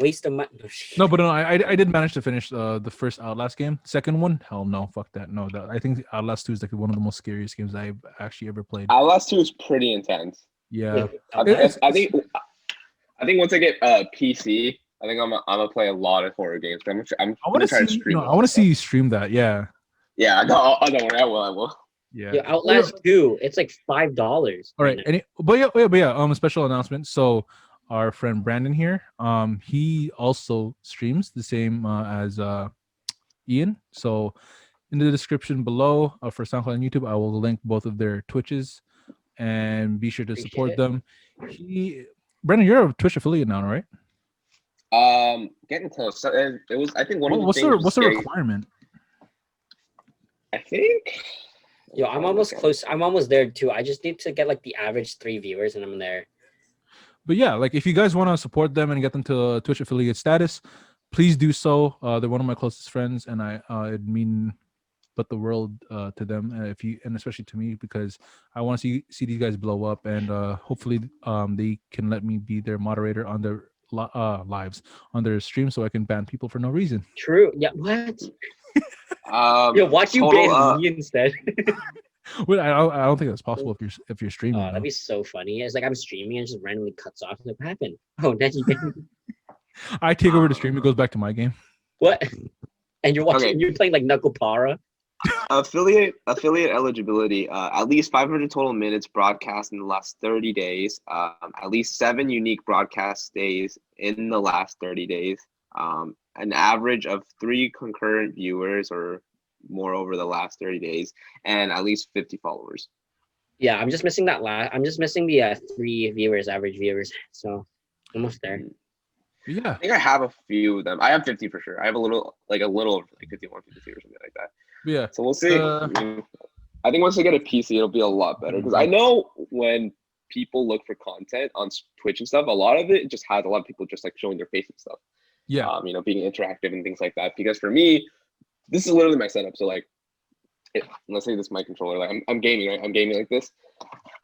Waste of money. No, but no, I did manage to finish the first Outlast game. Second one, hell no, fuck that. No, I think Outlast 2 is like one of the most scariest games I've actually ever played. Outlast 2 is pretty intense. Yeah, I think once I get PC, I think I'm gonna play a lot of horror games. I'm gonna try to stream. I want to see you stream that. Yeah. Yeah, no, don't worry, I will. Yeah. Outlast 2, it's like $5. All right, but yeah. Special announcement. So our friend Brandon here, he also streams the same as Ian. So in the description below for SoundCloud and YouTube, I will link both of their Twitches, and be sure to support them. Brandon, you're a Twitch affiliate now, right? Getting close. So it was, I think, one of the what's things. What's the requirement? I think. Yo, I'm almost close. I'm almost there too. I just need to get like the average 3 viewers, and I'm there. But yeah, like if you guys want to support them and get them to Twitch affiliate status, please do so. They're one of my closest friends, and it'd mean but the world to them, and especially to me, because I want to see these guys blow up, and hopefully they can let me be their moderator on their lives on their stream, so I can ban people for no reason. True. Yeah. What? Yo, watch you ban me instead. Wait, I don't think that's possible if you're streaming. Oh, that'd be so funny. It's like I'm streaming and it just randomly cuts off. Like, what happened? Oh, Neji banned me. I take over the stream. It goes back to my game. What? And you're watching? Okay. You're playing like Knuckle Para. Affiliate eligibility: at least 500 total minutes broadcast in the last 30 days. At least 7 unique broadcast days in the last 30 days. An average of 3 concurrent viewers or more over the last 30 days, and at least 50 followers. Yeah, I'm just missing that I'm just missing the 3 viewers, average viewers. So almost there. Yeah, I think I have a few of them. I have 50 for sure. I have a little like 51, 52 or something like that. Yeah. So we'll see. I think once I get a PC, it'll be a lot better, because I know when people look for content on Twitch and stuff, a lot of it just has a lot of people just like showing their face and stuff. Yeah. Being interactive and things like that. Because for me, this is literally my setup. So like, let's say this is my controller. Like I'm gaming, right? I'm gaming like this.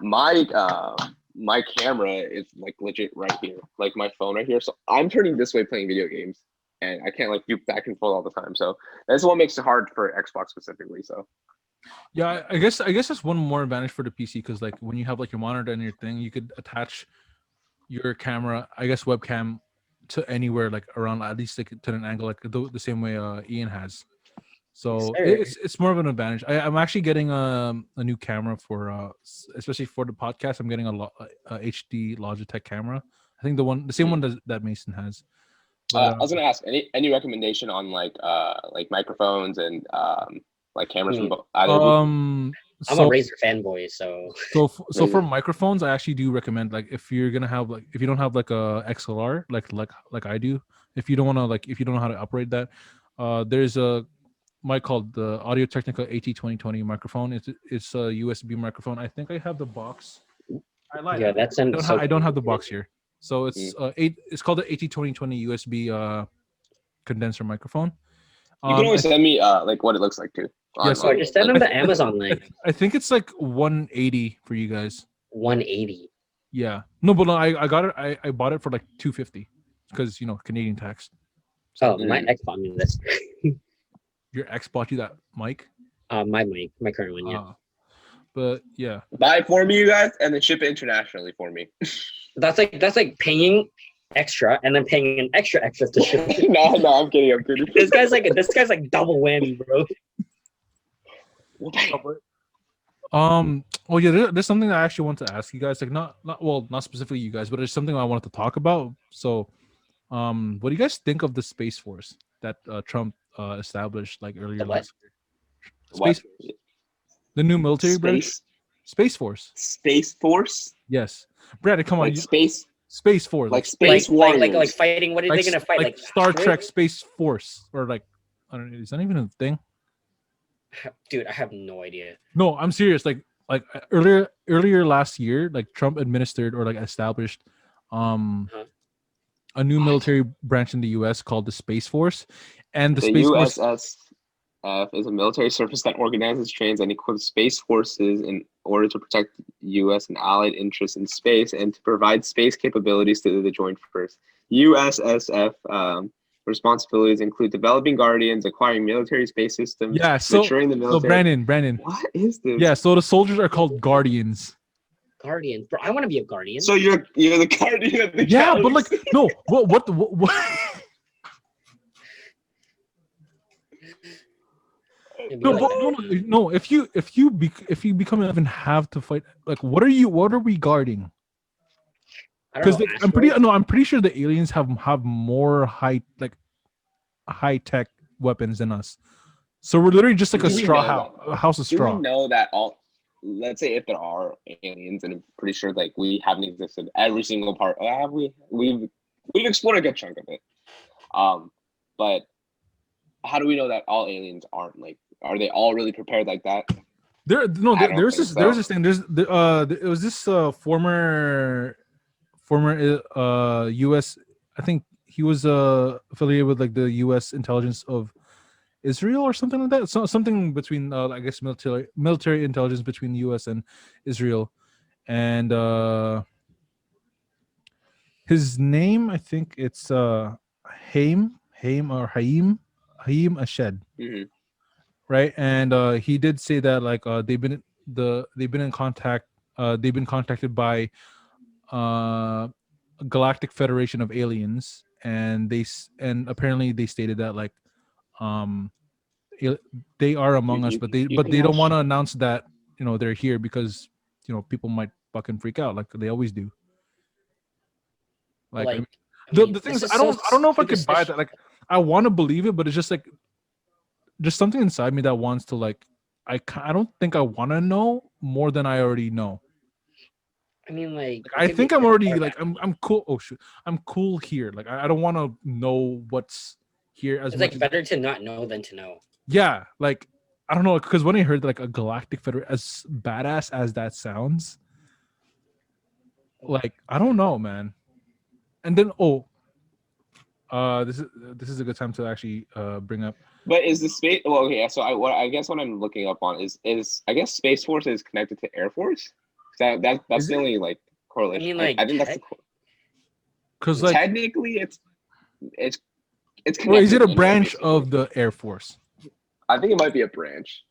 My camera is like legit right here, like my phone right here. So I'm turning this way playing video games, and I can't like do back and forth all the time. So that's what makes it hard for Xbox specifically. So yeah, I guess that's one more advantage for the PC, because like when you have like your monitor and your thing, you could attach your camera, I guess webcam, to anywhere, like around, at least like to an angle, like the same way Ian has. So it's more of an advantage. I'm actually getting a new camera for especially for the podcast. I'm getting a HD Logitech camera. I think the same one that Mason has. But, I was gonna ask any recommendation on like microphones and like cameras from either. I'm a Razer fanboy, so for microphones, I actually do recommend, like, if you're gonna have like, if you don't have like a XLR like I do, if you don't know how to operate that, there's a mic called the Audio Technica AT2020 microphone. It's a USB microphone. I think I have the box. I lied. Yeah, that's I don't have the box here. So it's it's called the AT2020 USB condenser microphone. You can always send me like what it looks like too. Yeah, so just send them the Amazon link. I think it's like 180 for you guys. 180. Yeah. No, but no, I got it. I bought it for like 250 because Canadian tax. So, my ex bought me this. Your ex bought you that mic? My mic, my current one, yeah. But yeah. Buy it for me, you guys, and then ship it internationally for me. That's like paying extra and then paying an extra to ship it. No, I'm kidding. This guy's like double whammy, bro. Well, yeah, there's something I actually want to ask you guys, like not specifically you guys, but there's something I wanted to talk about. So what do you guys think of the Space Force that Trump established like earlier last year? Space Force. The new military branch. Space Force. Space Force? Yes. Brad, come on. Space Space Force, like Space like Warriors. fighting. What are they gonna fight? Like Star Trek Space Force, or like I don't know. Is that even a thing? Dude, I have no idea. No, I'm serious. Like earlier last year, like Trump administered or like established a new military branch in the US called the Space Force. And the Space Force is a military service that organizes, trains, and equips space forces in order to protect U.S. and allied interests in space and to provide space capabilities to the Joint Force. USSF responsibilities include developing Guardians, acquiring military space systems, maturing the military. So Brandon. What is this? Yeah, so the soldiers are called Guardians. Guardians, bro. I want to be a Guardian. So you're the Guardian of the galaxy. But like no, what? No. If you become even have to fight, like what are we guarding? Because I'm pretty sure the aliens have more high tech weapons than us. So we're literally just like a house of straw. Do we know that let's say if there are aliens, and I'm pretty sure like we haven't existed every single part. Have we? We've explored a good chunk of it. But how do we know that all aliens aren't like? Are they all really prepared like that? There's this thing. It was this former U.S. I think he was affiliated with like the U.S. intelligence of Israel or something like that. So something between I guess military intelligence between the U.S. and Israel, and his name I think it's Haim Ashed. Mm-hmm. Right, and he did say that like they've been in contact. They've been contacted by a galactic federation of aliens, and apparently they stated that like they are among us, but they don't want to announce that they're here because people might fucking freak out like they always do. Like the thing is, I don't know if I could buy that. Like I want to believe it, but it's just like. Just something inside me that wants to like I don't think I want to know more than I already know. I mean, like I think I'm already like I'm cool. Oh shoot, I'm cool here. Like I don't want to know what's here as it's much. Like better to not know than to know. Yeah, like I don't know, because when I heard like a galactic federation, as badass as that sounds, like I don't know, man. And then this is a good time to actually bring up. But is the space? Well, okay. So I guess what I'm looking up on is I guess Space Force is connected to Air Force. That's the only like correlation. I mean, like I think that's because like technically it's connected. Well, is it a branch of the Air Force? I think it might be a branch.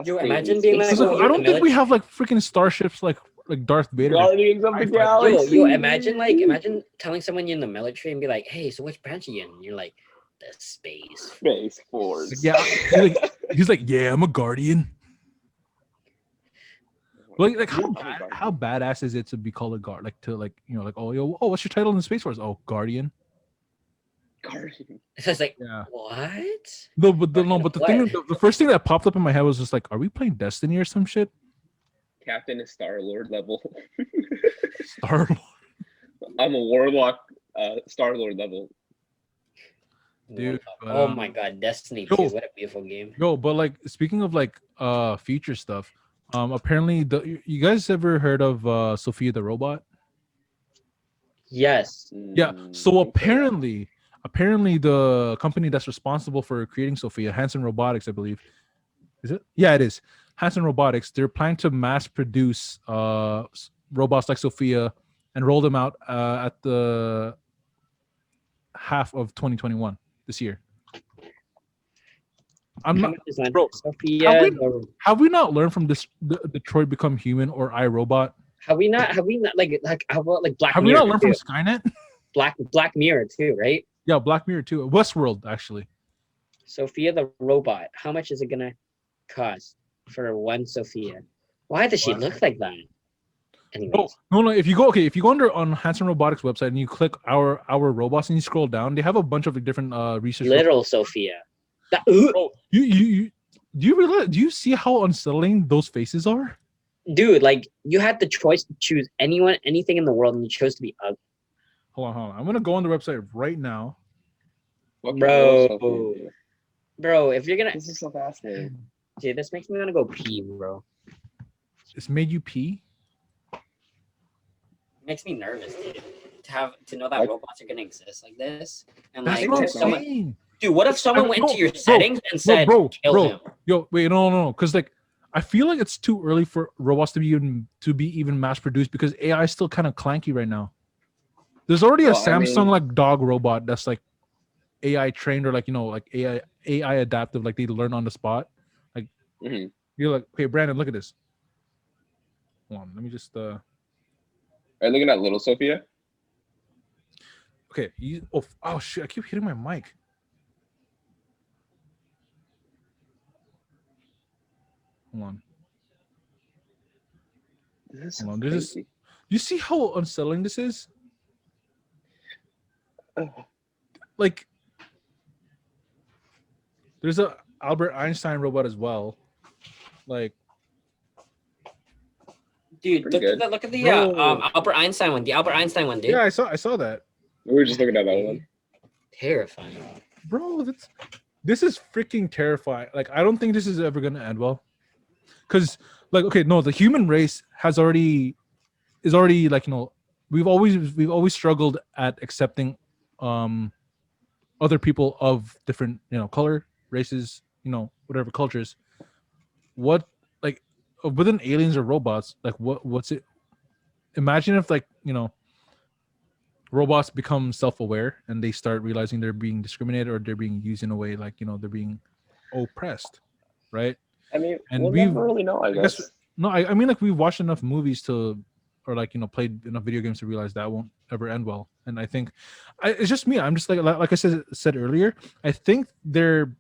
You imagine being like, I don't think we have like freaking starships like Darth Vader. Guardians of the Galaxy. Yo, imagine telling someone you're in the military and be like, hey, so which branch are you in? And you're like, the Space Force. Yeah, he's like, yeah, I'm a Guardian. Like how badass is it to be called a guard? Like to like what's your title in the Space Force? Oh, Guardian. Guardian. It's just like, yeah. What? No, but the thing, the first thing that popped up in my head was just like, are we playing Destiny or some shit? Captain is Star-Lord level. Star-Lord. I'm a Warlock, Star-Lord level. Dude, oh my god, Destiny 2, what a beautiful game. Yo, but like speaking of like future stuff, apparently you guys ever heard of Sophia the robot? Yes. Yeah. So apparently the company that's responsible for creating Sophia, Hanson Robotics, I believe. Is it? Yeah, it is. Hanson Robotics, they're planning to mass produce robots like Sophia and roll them out at the half of 2021 this year. I'm not, bro. Sophia, have we not learned from this Detroit Become Human or iRobot? Have we not like how about like Black Have Mirror? We not learned from Skynet? Black Mirror too, right? Yeah, Black Mirror too. Westworld actually. Sophia the robot. How much is it gonna cost for one Sophia? Why does she look like that? Anyways. No. If you go under on Hanson Robotics website and you click our robots and you scroll down, they have a bunch of different research. Literal Sophia. Oh, you do you realize? Do you see how unsettling those faces are? Dude, like you had the choice to choose anything in the world, and you chose to be ugly. Hold on. I'm gonna go on the website right now. Bro, if you're gonna, this is so fascinating. Dude, this makes me wanna go pee, bro. It's made you pee. Makes me nervous, dude. To know that robots are gonna exist like this, and That's like what I'm someone, saying. dude, what if someone went to your Bro, settings and said, "Kill him"? Yo, wait, no, because like I feel like it's too early for robots to be even mass produced because AI is still kind of clanky right now. There's already a Samsung like dog robot that's like AI trained or like like AI adaptive, like they learn on the spot. Like you're like, okay, Brandon, look at this. Hold on, let me just Are you looking at little Sophia? Okay, oh shit, I keep hitting my mic. Hold on. Hold on. You see how unsettling this is? Like, there's a Albert Einstein robot as well. Like, dude, look at the Albert Einstein one. The Albert Einstein one, dude. Yeah, I saw that. We were just looking at that one. Terrifying, bro. This is freaking terrifying. Like, I don't think this is ever gonna end well. Cause, like, okay, no, the human race is already like we've always struggled at accepting other people of different color, races, whatever cultures. What, like, within aliens or robots, like what's it? Imagine if like robots become self-aware and they start realizing they're being discriminated or they're being used in a way like they're being oppressed, right? I mean, we'll never really know, I guess. No, I mean, like, we've watched enough movies or like played enough video games to realize that won't ever end well. And I think it's just me. I'm just like I said earlier. I think they're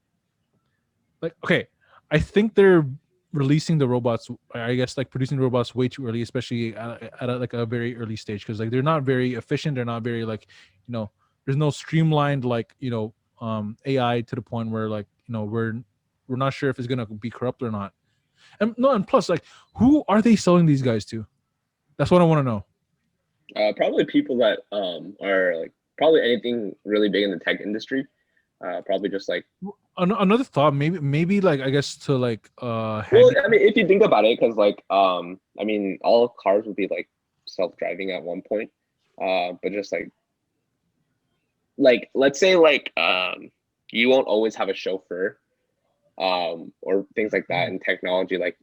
like, okay, I think they're releasing the robots. I guess like producing the robots way too early, especially at like a very early stage, because like they're not very efficient. They're not very like there's no streamlined like AI to the point where like we're not sure if it's gonna be corrupt or not. And plus, like, who are they selling these guys to? That's what I want to know. Probably people that are like probably anything really big in the tech industry. Probably just like another thought, maybe like I guess to like well, I mean, if you think about it, because like I mean, all cars would be like self-driving at one point, but just like let's say like you won't always have a chauffeur. Or things like that in technology, like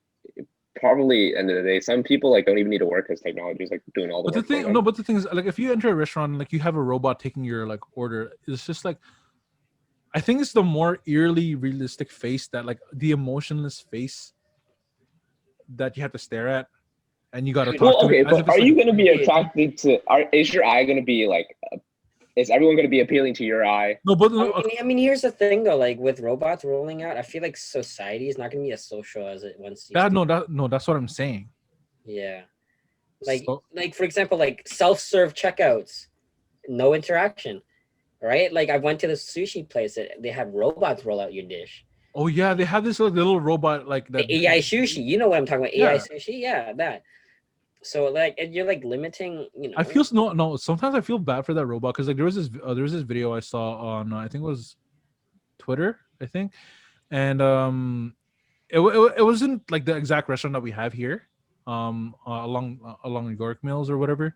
probably end of the day, some people like don't even need to work because technology is like doing all the work. But the thing is, like, if you enter a restaurant and like you have a robot taking your like order, it's just like, I think it's the more eerily realistic face, that like the emotionless face that you have to stare at, and you got to talk to. Okay, but are you going to be attracted to? Is your eye going to be like? Is everyone going to be appealing to your eye? No, but I mean, here's the thing though. Like with robots rolling out, I feel like society is not going to be as social as it once. That's what I'm saying. Yeah, like for example, like self-serve checkouts, no interaction, right? Like I went to the sushi place. They have robots roll out your dish. Oh yeah, they have this little robot like that. The AI sushi. You know what I'm talking about? AI sushi. Yeah, that. So like, and you're like limiting, I feel no. Sometimes I feel bad for that robot because like there was this video I saw on I think it was Twitter, I think, and it wasn't like the exact restaurant that we have here, along York Mills or whatever,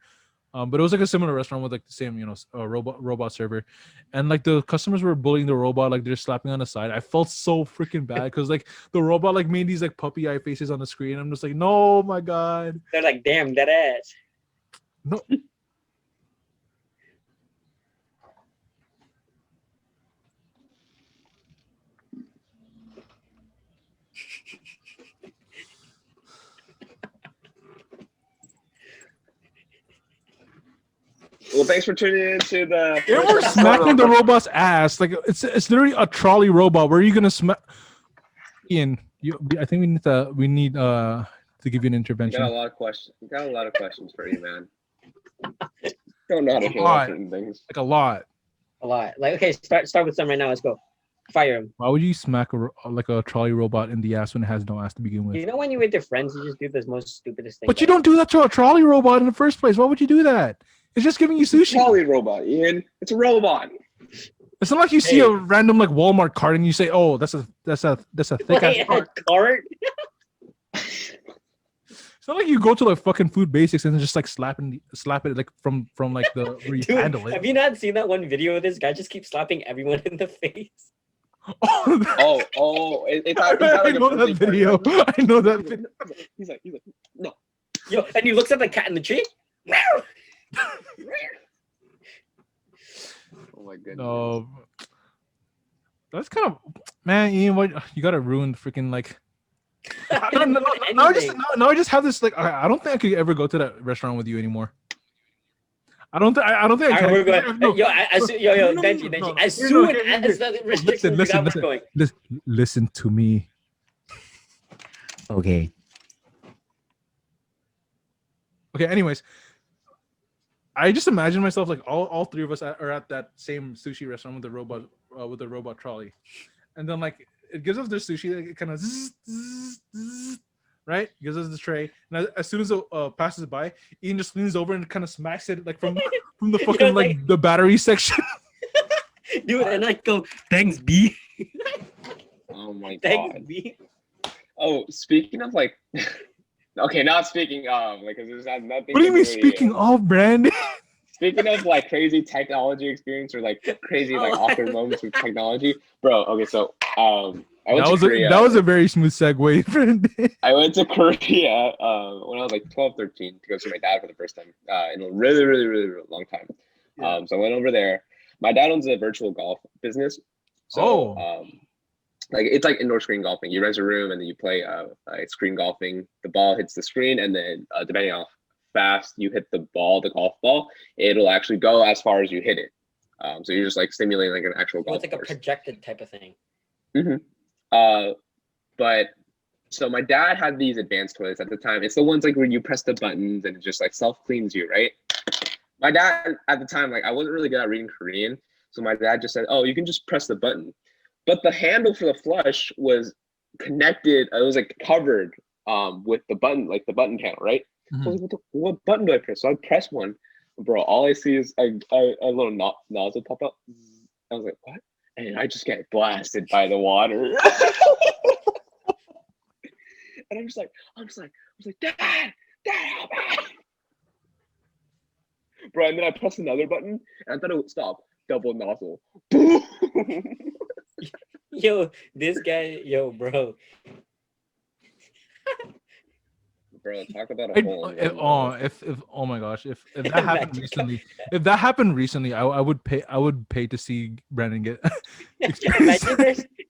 but it was like a similar restaurant with like the same robot server, and like the customers were bullying the robot, like they're slapping on the side. I felt so freaking bad because like the robot like made these like puppy eye faces on the screen. I'm just like, no, my god. They're like, damn, that ass. No. Well, thanks for tuning into the. They were smacking the robot's ass. Like it's literally a trolley robot. Where are you gonna smack? Ian, I think we need to give you an intervention. Got a lot of questions for you, man. Don't know how to handle certain things. Like a lot. Like okay, start with some right now. Let's go. Fire him. Why would you smack a trolley robot in the ass when it has no ass to begin with? You know when you're with your friends, you just do the most stupidest thing. But you don't do that to a trolley robot in the first place. Why would you do that? It's just giving you sushi. Trolley robot, Ian. It's a robot. It's not like you see a random like Walmart cart and you say, "Oh, that's a thick ass cart." It's not like you go to like fucking Food Basics and just like slap it like from like the where you Dude, handle it. Have you not seen that one video of this guy just keeps slapping everyone in the face? It's I know that video. I know that video. He's like, no. Yo, and he looks at the cat in the tree. Oh my goodness. No, that's kind of, man. Ian, what you gotta ruin the freaking like. Now I just have this like. I don't think I could ever go to that restaurant with you anymore. I don't think I can. We're going. No. Neji. As soon as the restrictions are going. Listen to me. Okay. Anyways, I just imagine myself like all three of us are at that same sushi restaurant with the robot trolley, and then like it gives us the sushi, like, it kind of right, gives us the tray, and as soon as it passes by, Ian just leans over and kind of smacks it like from the fucking like the battery section. Dude, and I go, thanks, B. Oh my god. Thanks, B. Oh, speaking of like. Okay, not speaking of, like, because this has nothing. What do you mean speaking of, Brandon? Speaking of like crazy technology experience or like crazy like awkward moments with technology, bro. Okay, so I went to Korea. That was a very smooth segue, Brandon. I went to Korea when I was like 12, 13 to go see my dad for the first time in a really, really, really, really long time. Yeah. So I went over there. My dad owns a virtual golf business. So like it's like indoor screen golfing. You rent a room and then you play screen golfing. The ball hits the screen, and then depending on how fast you hit the golf ball, it'll actually go as far as you hit it. So you're just like simulating like an actual golf It's like course. A projected type of thing. Mm-hmm. But so my dad had these advanced toilets at the time. It's the ones like where you press the buttons and it just like self cleans you, right? My dad at the time, like I wasn't really good at reading Korean, so my dad just said, "Oh, you can just press the button." But the handle for the flush was connected. It was like covered with the button, like the button panel, right? Mm-hmm. So I was like, what button do I press? So I press one, bro. All I see is a little nozzle pop up. I was like, what? And I just get blasted by the water. And I'm just like, Dad, help me. Bro, and then I pressed another button, and I thought it would stop. Double nozzle. Boom. Yo, this guy, bro. Bro, talk about a hole. If oh my gosh, if that happened recently, I would pay to see Brandon get.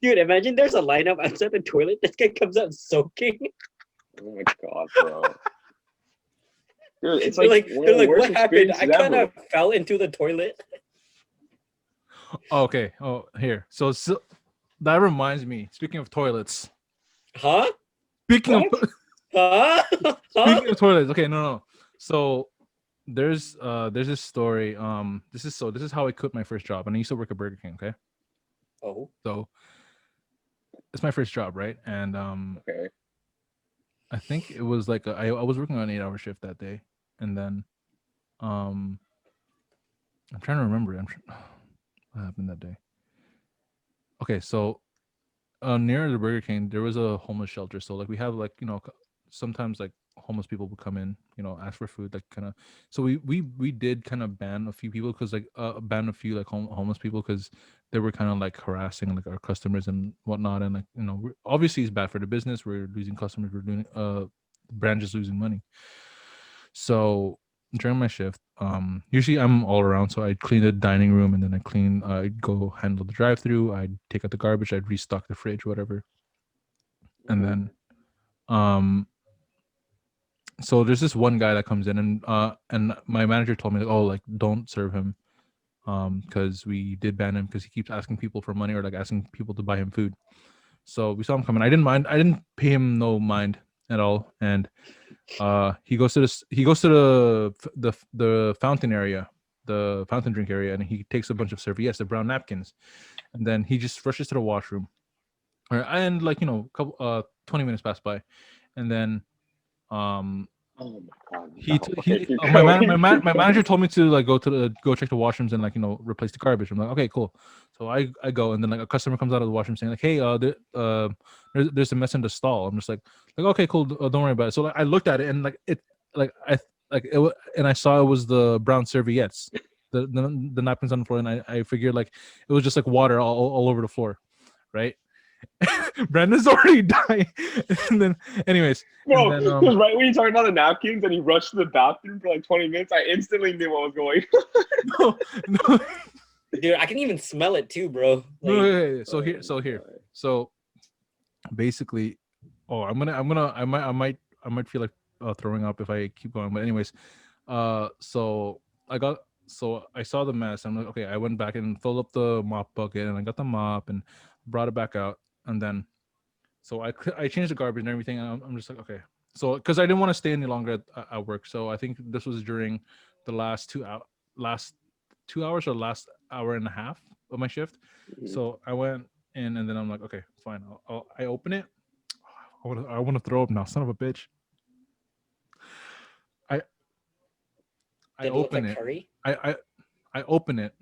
Imagine there's a lineup outside the toilet. This guy comes out soaking. Oh my god, bro. Dude, it's like what happened? I kind of fell into the toilet. Okay. Oh, here. So that reminds me. Speaking of toilets. Huh? Speaking of toilets. Okay, no. So there's this story. This is how I quit my first job, and I used to work at Burger King. Okay. Oh. So it's my first job, right? And okay. I think it was like I was working on an 8-hour shift that day, and then I'm trying to remember. What happened that day? Okay, so near the Burger King, there was a homeless shelter. So like we have like, sometimes like homeless people would come in, ask for food, like kind of. So we did kind of ban a few people because like ban a few like homeless people because they were kind of like harassing like our customers and whatnot, and like obviously it's bad for the business. We're losing customers. We're doing the brand just losing money. So during my shift, usually I'm all around, so I'd clean the dining room, and then I'd go handle the drive-through, I'd take out the garbage, I'd restock the fridge, whatever. And then so there's this one guy that comes in, and my manager told me like, oh, like don't serve him because we did ban him because he keeps asking people for money or like asking people to buy him food. So we saw him coming. I didn't pay him no mind at all, and he goes to the fountain area, the fountain drink area, and he takes a bunch of serviettes, the brown napkins, and then he just rushes to the washroom. And like 20 minutes pass by, and then Oh my god. he No. Okay, keep my manager told me to like go check the washrooms and like replace the garbage. I'm like, okay, cool. So I go, and then like a customer comes out of the washroom saying like, hey, there's a mess in the stall. I'm just like okay, cool, don't worry about it. So like I looked at it, and like it like I like it and I saw it was the brown serviettes, the napkins on the floor, and I figured like it was just like water all over the floor, right? Brandon's already dying. And then, anyways, Bro, and then, right when you talking about the napkins and he rushed to the bathroom for like 20 minutes, I instantly knew what was going on. no, Dude, I can even smell it too, bro. Like, no, so basically, I might feel like throwing up if I keep going. But anyways, so I saw the mess. I'm like, okay, I went back and filled up the mop bucket, and I got the mop and brought it back out, and then so I changed the garbage and everything, and I'm just like, okay, so because I didn't want to stay any longer at work, so I think this was during the last 2 hours or last hour and a half of my shift. So I went in, and then I'm like, okay, fine, I open it. I want to throw up now, son of a bitch. I open it. Curry? I open it,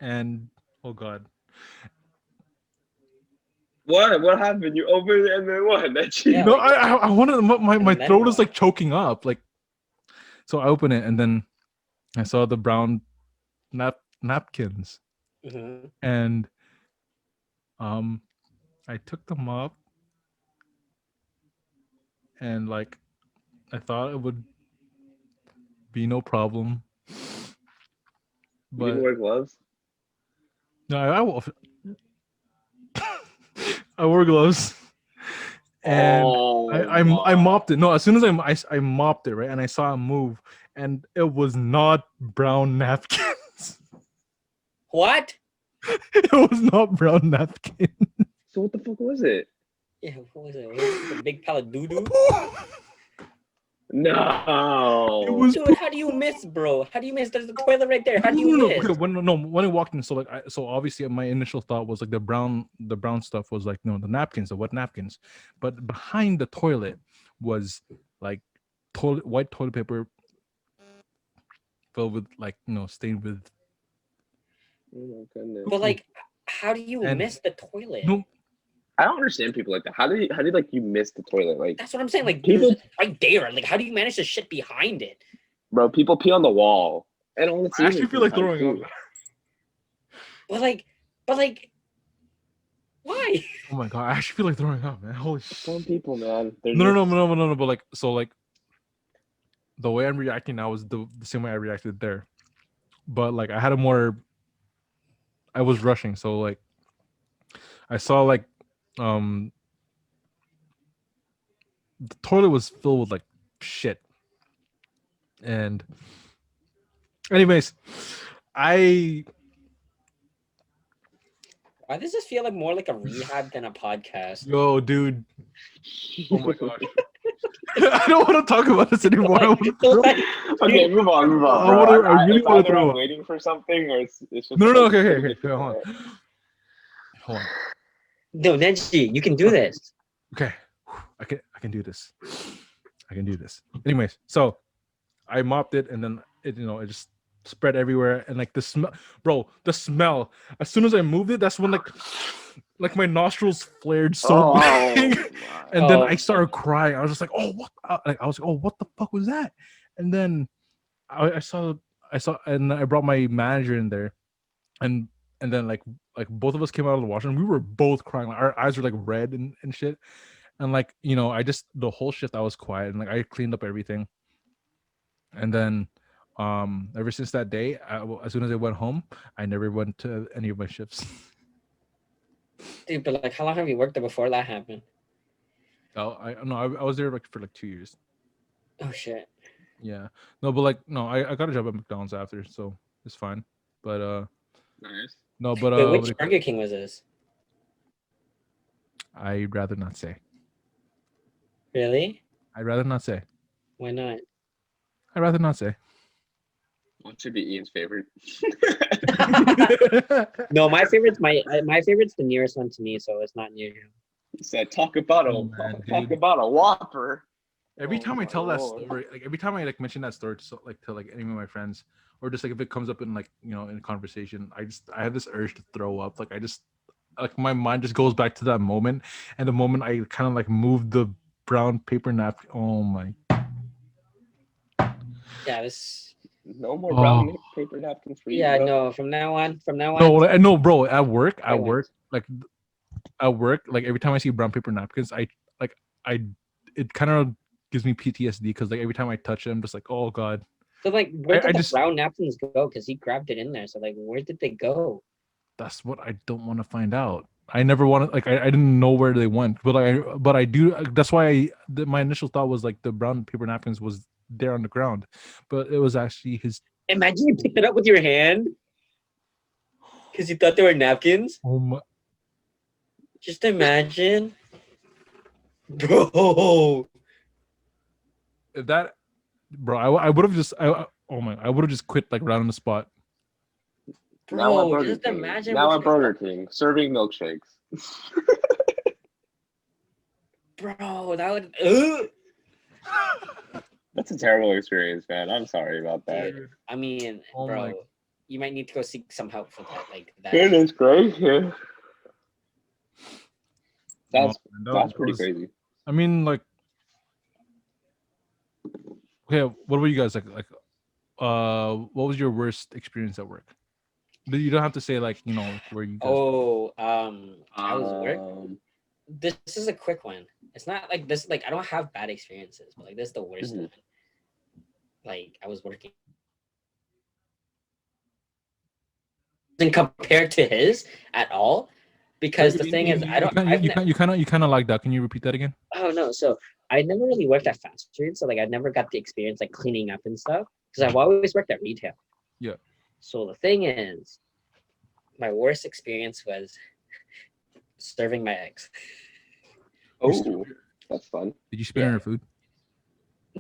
and oh god. What happened? You opened it and then what? Yeah, No, like- I wanted my then throat is what? like choking up, like. So I open it, and then I saw the brown napkins, Mhm. and I took them up, and like I thought it would be no problem, You but didn't wear gloves? no, I wore gloves, and I mopped it. No, as soon as I mopped it, right, and I saw it move, and it was not brown napkins. What? It was not brown napkin. So what the fuck was it? Yeah, what was it? Was it a big pile of doo-doo? No. It was Dude, how do you miss, bro? How do you miss? There's the toilet right there. How do you no, miss? okay, when I walked in, so like so obviously my initial thought was like the brown stuff was like the napkins, the wet napkins, but behind the toilet was like white toilet paper filled with like stained with. Oh my goodness. But like, how do you And- miss the toilet? No, I don't understand people like that. How do you like you miss the toilet? Like, That's what I'm saying. Like, People- there's right there. Like, how do you manage to shit behind it? bro, people pee on the wall. And on the I actually ceiling feel like sometimes, throwing too. up. But like, why? Oh my god, I actually feel like throwing up, man. Holy Some shit. people, man. They're No, but like so like the way I'm reacting now is the same way I reacted there. But like I was rushing, so like I saw like the toilet was filled with like shit. And anyways, Why does this feel like more like a rehab than a podcast? yo, dude. Oh my gosh. I don't want to talk about this anymore. I wanna throw- Okay, move on. I Bro. wanna- I really it's wanna either throw I'm up. waiting for something or it's just No, like, okay, hold on. Hold on. No, Neji, you can do this. Okay. I can do this. I can do this. Anyways, so I mopped it, and then it just spread everywhere, and like the smell, as soon as I moved it, that's when like my nostrils flared so big. And then I started crying. I was just like, oh, what? Like I was like, oh, what the fuck was that? And then I saw, and I brought my manager in there, and then like both of us came out of the washroom. We were both crying. Like, our eyes were like red and shit. And like I just the whole shift I was quiet, and like I cleaned up everything. And then ever since that day, as soon as I went home, I never went to any of my shifts. Dude, but like, how long have you worked there before that happened? I was there like for like 2 years. Oh shit. Yeah. No, but like no, I got a job at McDonald's after, so it's fine. But Nice. no, but Wait, what which do you call Burger it? King was this? I'd rather not say. Really? I'd rather not say. Why not? I'd rather not say. What should be Ian's favorite? No, my favorite's the nearest one to me, so it's not near you. He said, talk about dude. a Whopper. Every time I tell that Lord. story, like every time I like mention that story to like any of my friends, or just like if it comes up in like in a conversation, I have this urge to throw up. Like I just like my mind just goes back to that moment, and the moment I kind of like moved the brown paper napkin. Oh my. Yeah, this. No more brown paper napkins for you. Yeah, bro. no. From now on. No, bro. At work, I went. like every time I see brown paper napkins, it kind of gives me PTSD because like every time I touch it, I'm just like, oh god. So like, where did I the just- brown napkins go? Because he grabbed it in there. So like, where did they go? That's what I don't want to find out. I never wanted like I didn't know where they went, but I do. That's why my initial thought was like the brown paper napkins was there on the ground, but it was actually his. Imagine you picked it up with your hand because you thought they were napkins. Oh my. Just imagine, bro. If that, bro, I would have just I would have just quit like right on the spot. Now Bro, at Burger just King. imagine. Now what at Burger King, serving milkshakes. Bro, that would. That's a terrible experience, man. I'm sorry about that. Dude, I mean, Oh bro, my- you might need to go seek some help for that. Like that. It is crazy. That's No, that's that pretty was- crazy. I mean, like, okay, what about you guys? What was your worst experience at work? You don't have to say like where you guys. Oh, I was work. Um, This is a quick one. It's not like this. Like I don't have bad experiences, but like this is the worst Mhm. one. Like I was working. And compared to his at all, because the thing is, I don't. You kind of like that. Can you repeat that again? Oh no, so I never really worked at fast food, so like I never got the experience like cleaning up and stuff because I've always worked at retail. Yeah. So the thing is, my worst experience was serving my eggs. oh, that's fun. Did you spit on Yeah. your food?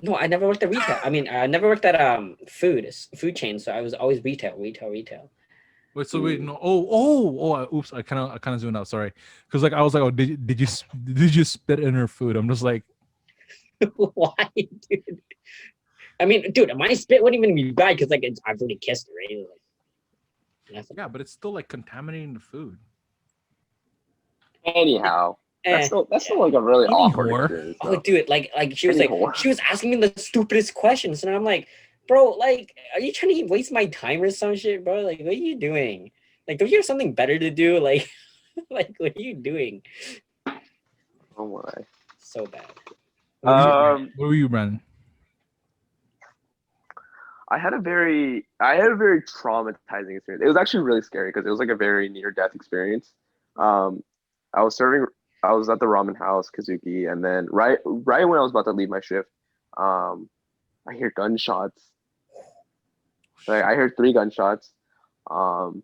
No, I never worked at retail. I mean, I never worked at food chain, so I was always retail. Wait, so wait, no. Oops, I kind of zoomed out. Sorry, because like I was like, oh, did you spit in her food? I'm just like, Why, dude? I mean, dude, my spit wouldn't even be bad because like I've already kissed her, right? Like, yeah, but it's still like contaminating the food. Anyhow, that's eh. still like a really Any awkward whore. experience. Oh, though. dude, like she was Any like whore. she was asking me the stupidest questions, and I'm like, bro, like, are you trying to waste my time or some shit, bro? Like, what are you doing? Like, don't you have something better to do? Like, like, what are you doing? Oh my. So bad. Um, What were you, Brandon? I had a very traumatizing experience. It was actually really scary because it was like a very near death experience. Um, I was at the ramen house, Kazuki, and then right when I was about to leave my shift, I hear gunshots. Like I heard 3 gunshots. And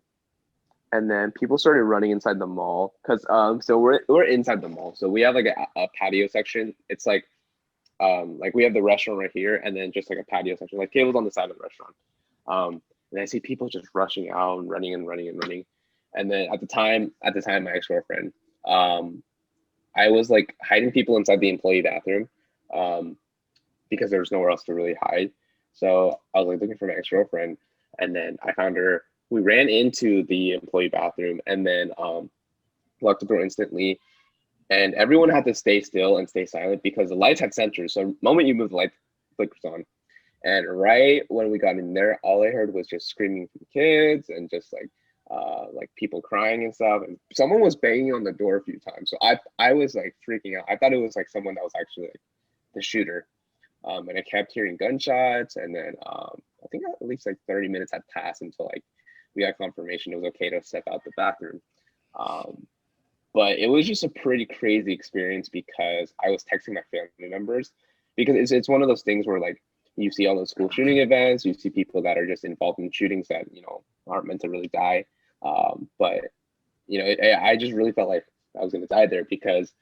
then people started running inside the mall because so we're inside the mall. So we have like a patio section. It's like we have the restaurant right here, and then just like a patio section, like tables on the side of the restaurant. And I see people just rushing out and running. And then at the time, my ex-girlfriend, I was like hiding people inside the employee bathroom, because there was nowhere else to really hide. So I was like looking for my ex-girlfriend, and then I found her. We ran into the employee bathroom, and then locked the door instantly. And everyone had to stay still and stay silent because the lights had sensors. So the moment you move, the light flickers on. And right when we got in there, all I heard was just screaming from kids and just like people crying and stuff. And someone was banging on the door a few times. So I was like freaking out. I thought it was like someone that was actually like the shooter. And I kept hearing gunshots. And then I think at least like 30 minutes had passed until like we got confirmation it was okay to step out the bathroom. But it was just a pretty crazy experience because I was texting my family members because it's one of those things where like you see all those school shooting events, you see people that are just involved in shootings that, aren't meant to really die. But, I just really felt like I was going to die there because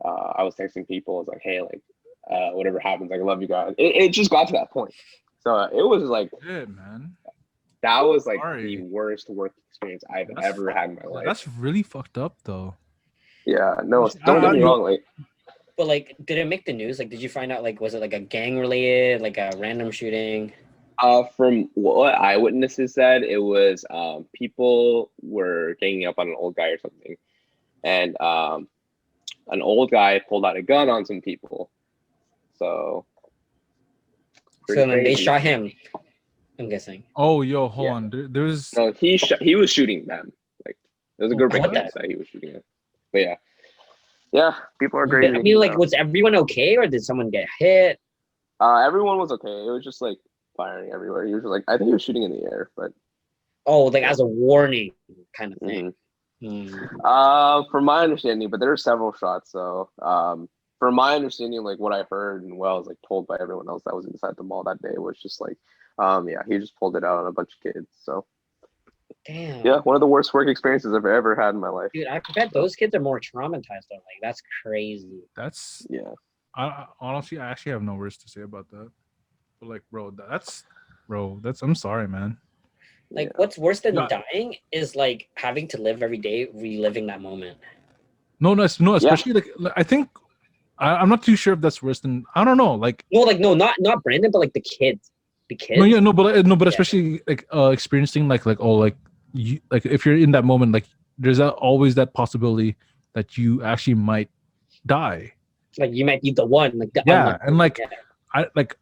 I was texting people. I was like, hey, like, whatever happens, like I love you guys. It just got to that point. So it was like, Shit, man. that was like Sorry. the worst work experience I've ever had in my life. That's really fucked up, though. Yeah, no, don't get me wrong. Like, but like, did it make the news? Like, did you find out? Like, was it like a gang related, like a random shooting? From what eyewitnesses said, it was people were ganging up on an old guy or something, and an old guy pulled out a gun on some people. So then they shot him. I'm guessing. Oh, yo, hold on. There's no. He was shooting them. Like, there was a group of kids that he was shooting at. But yeah, people are crazy. I mean, like, was everyone okay, or did someone get hit? Everyone was okay. It was just like firing everywhere. He was just, like, I think he was shooting in the air, but like as a warning kind of thing. From my understanding, but there are several shots. So from my understanding, like what I heard and what I was like told by everyone else that was inside the mall that day was just like, he just pulled it out on a bunch of kids. So damn. Yeah, one of the worst work experiences I've ever had in my life. Dude, I bet those kids are more traumatized though. Like, that's crazy. That's yeah. I honestly, I actually have no words to say about that. But like, bro, that's I'm sorry, man. Like, what's worse than dying is like having to live every day reliving that moment. No, especially like I think I'm not too sure if that's worse than, I don't know, like no, not Brandon, but like the kids. The kids. But especially like experiencing like you, like if you're in that moment, like there's always that possibility that you actually might die. Like you might be the one. Like and like I like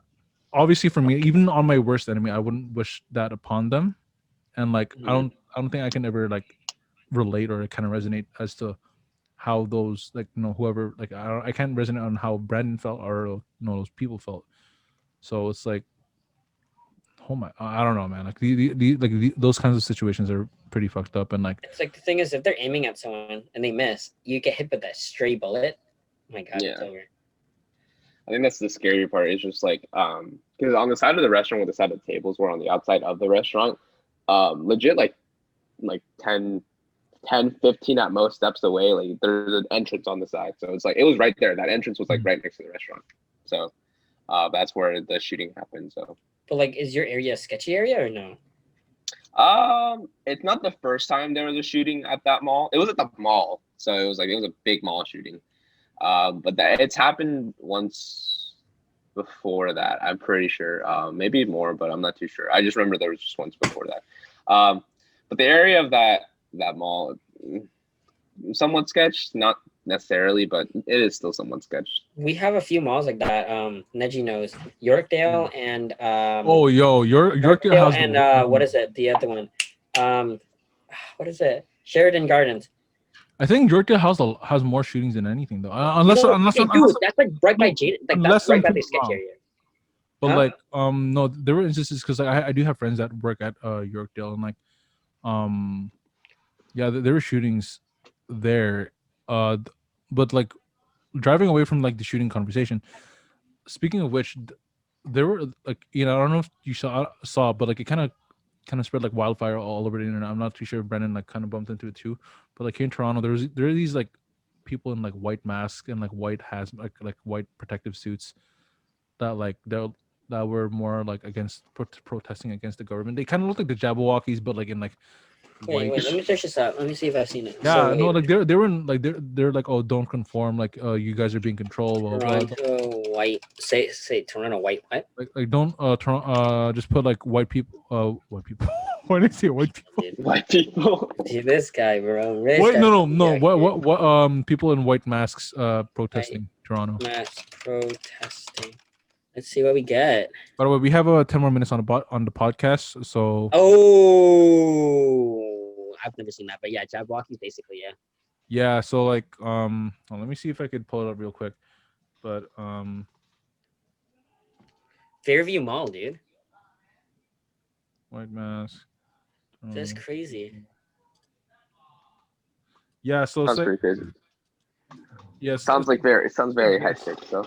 obviously for me, even on my worst enemy, I wouldn't wish that upon them. And like I don't think I can ever like relate or kind of resonate as to how those like whoever like I can't resonate on how Brandon felt or those people felt. So it's like, oh my, I don't know, man. Like those kinds of situations are pretty fucked up. And like it's like the thing is, if they're aiming at someone and they miss, you get hit with that stray bullet. Oh my God, it's over. I think that's the scary part. Is just like because on the side of the restaurant where the side of the tables were on the outside of the restaurant, legit like 10, 15 at most steps away, like there's an entrance on the side. So it's like it was right there. That entrance was like right next to the restaurant. So that's where the shooting happened. So but like, is your area a sketchy area or no? It's not the first time there was a shooting at that mall. It was at the mall, so it was a big mall shooting. But it's happened once before that. I'm pretty sure. Maybe more, but I'm not too sure. I just remember there was just once before that. But the area of that mall, somewhat sketched, not necessarily, but it is still somewhat sketched. We have a few malls like that. Neji knows Yorkdale and Yorkdale has and what is it? The other one, what is it? Sheridan Gardens. I think Yorkdale has more shootings than anything though. Unless that's like right by Jaden, like that's right by the sketch area. But like no, there were instances because like I do have friends that work at Yorkdale and like there were shootings there. But like driving away from like the shooting conversation, speaking of which, there were like I don't know if you saw, but like it kind of spread like wildfire all over the internet. I'm not too sure if Brendan like kind of bumped into it too, but like here in Toronto, there are these like people in like white masks and like white hats, like white protective suits that like that were more like against protesting against the government. They kind of look like the Jabberwockies, but like in like wait, let me search this up. Let me see if I've seen it. Yeah, like they were in, like they're like, oh, don't conform, like you guys are being controlled. Toronto white, say Toronto white what? Like don't just put like white people. Why did I say white people? White people. See this guy, bro. Wait, no. What people in white masks protesting Toronto. Mass protesting. Let's see what we get. By the way, we have 10 more minutes on the podcast, so. Oh, I've never seen that, but yeah, Jabberwockies basically, yeah. Yeah, so like let me see if I could pull it up real quick, but Fairview Mall, dude. White mask. That's crazy. Yeah, so sounds pretty crazy. Yes, sounds very hectic. So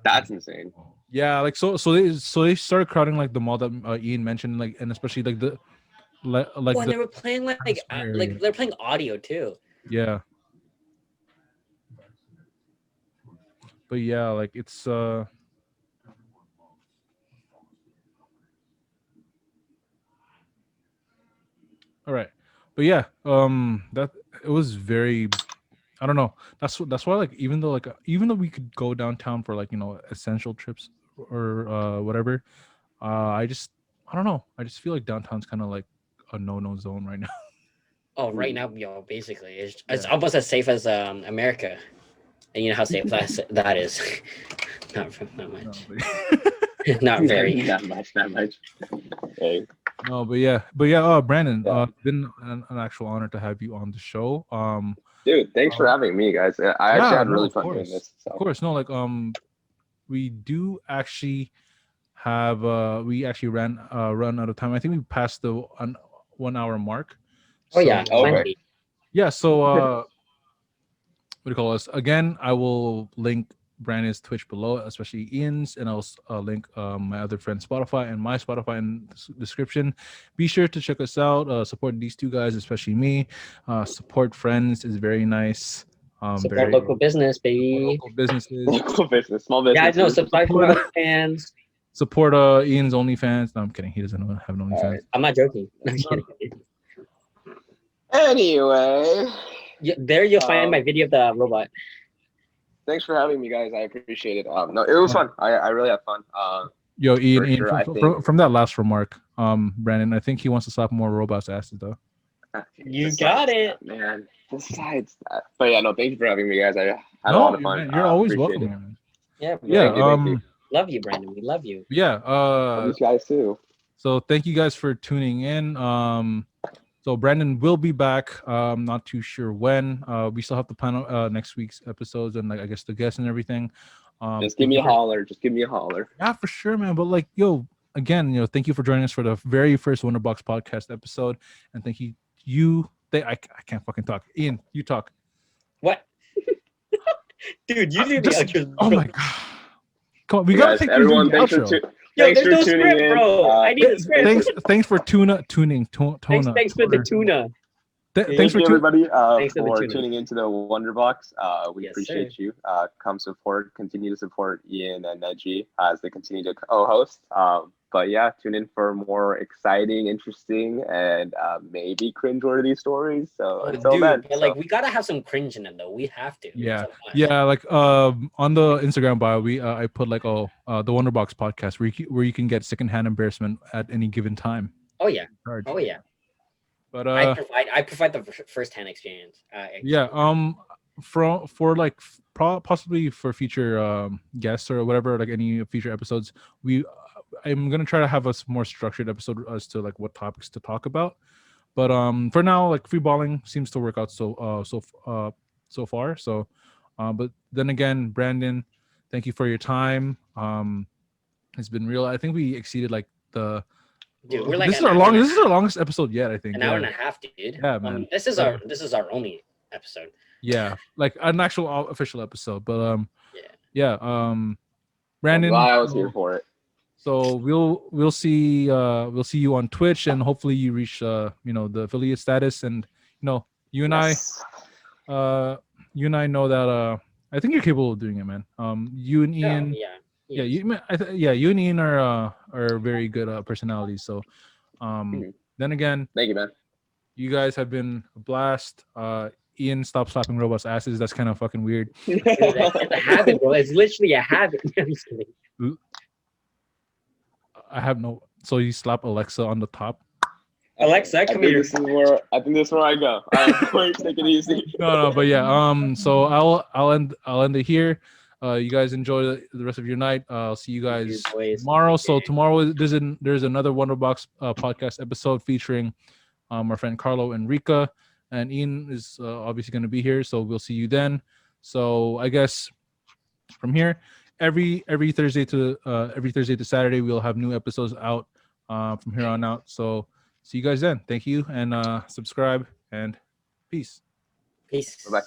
that's insane. Yeah, like so they started crowding like the mall that Ian mentioned, like, and especially like the when they were playing like they're playing audio too. Yeah. but yeah, like it's all right. But yeah, that it was very. I don't know. That's why like even though we could go downtown for like essential trips or whatever, I don't know. I just feel like downtown's kind of like a no zone right now. Oh, right now, yo, basically, it's Yeah. almost as safe as America, and you know how safe that is. Not No, much, but, not very. Not much, not much. Hey, no, but yeah. Brandon, Yeah. it's been an actual honor to have you on the show. dude, thanks for having me, guys. I actually had No, really of fun doing course, this. of So course. No, like we do actually have we actually run out of time. I think we passed the 1 hour mark. Oh yeah, Okay. plenty. Yeah. So what do you call us? Again, I will link Brandon's Twitch below, especially Ian's, and I'll link my other friend's Spotify and my Spotify in the description. Be sure to check us out. Support these two guys, especially me. Support friends is very nice. Support local business, Support baby. local businesses. local business, small business. Yeah, no, subscribe to my fans. Support Ian's OnlyFans. No, I'm kidding. He doesn't have an OnlyFans. Right. I'm not joking. I'm kidding. Anyway, There you'll find my video of the robot. thanks for having me, guys. I appreciate it. No, it was fun. I really had fun. Yo, Ian, For Ian sure, I from that last remark, Brandon, I think he wants to slap more robots' asses though. You Besides got it. that, man. Besides that, but yeah, no, thank you for having me, guys. I had a No, lot of fun. man, you're always Appreciate welcome, it. man. Yeah, Yeah, Thank you. love you, Brandon. We love you. yeah. Love you guys too. So thank you guys for tuning in. So Brandon will be back. Not too sure when. We still have to plan next week's episodes and like I guess the guests and everything. Just give me a holler. Just give me a holler. Yeah, for sure, man. But like, yo, again, thank you for joining us for the very first Wonderbox podcast episode, and thank you. I can't fucking talk. Ian, you talk. What? Dude, you do the outro. Oh my god. Come on, we Hey, gotta guys, take everyone. the Thanks for, outro. Yo, thanks there's for no tuning script, in. bro. I need a script. Thanks for tuning. Tona. Thanks for the tuna. Thanks for Thank you, everybody, Thanks for the for tuning. tuning into the Wonderbox. We Yes, appreciate sir. you. Come continue to support Ian and Neji as they continue to co-host. But yeah, tune in for more exciting, interesting, and maybe cringe-worthy stories. So Oh, until dude, then, but like we gotta have some cringe in it though. We have to. Yeah, Come on. yeah. Like on the Instagram bio, I put like the Wonderbox podcast where you can get secondhand embarrassment at any given time. Oh yeah. Charge. Oh yeah. But I provide the first-hand experience. yeah. For like possibly for future guests or whatever, like any future episodes, I'm gonna try to have a more structured episode as to like what topics to talk about. But for now, like free balling seems to work out so far. So, but then again, Brandon, thank you for your time. It's been real. I think we exceeded like the. Dude, we're like this is our longest. This is our longest episode yet. I think. an hour and a half, dude. Yeah, man. This is our only episode. Yeah, like an actual official episode. But Yeah. Brandon. glad I was here for it. So we'll see you on Twitch, and hopefully you reach the affiliate status, and you and Yes. you and I know that I think you're capable of doing it, man. You and Ian, Yeah. you and Ian are very good personalities. So then again, Thank you, man. you guys have been a blast. Ian, stop slapping robots' asses. That's kind of fucking weird. It's a habit, bro. It's literally a habit. I'm just kidding. I have no. So you slap Alexa on the top. Alexa, come here. I think this is where I go. Please take it easy. No, but yeah. So I'll end it here. You guys enjoy the rest of your night. I'll see you guys tomorrow. So tomorrow there's another Wonderbox podcast episode featuring our friend Carlo and Rika, and Ian is obviously going to be here. So we'll see you then. So I guess from here, every Thursday to Saturday we'll have new episodes out from here on out. So see you guys then. Thank you, and subscribe, and peace. Peace. Bye-bye.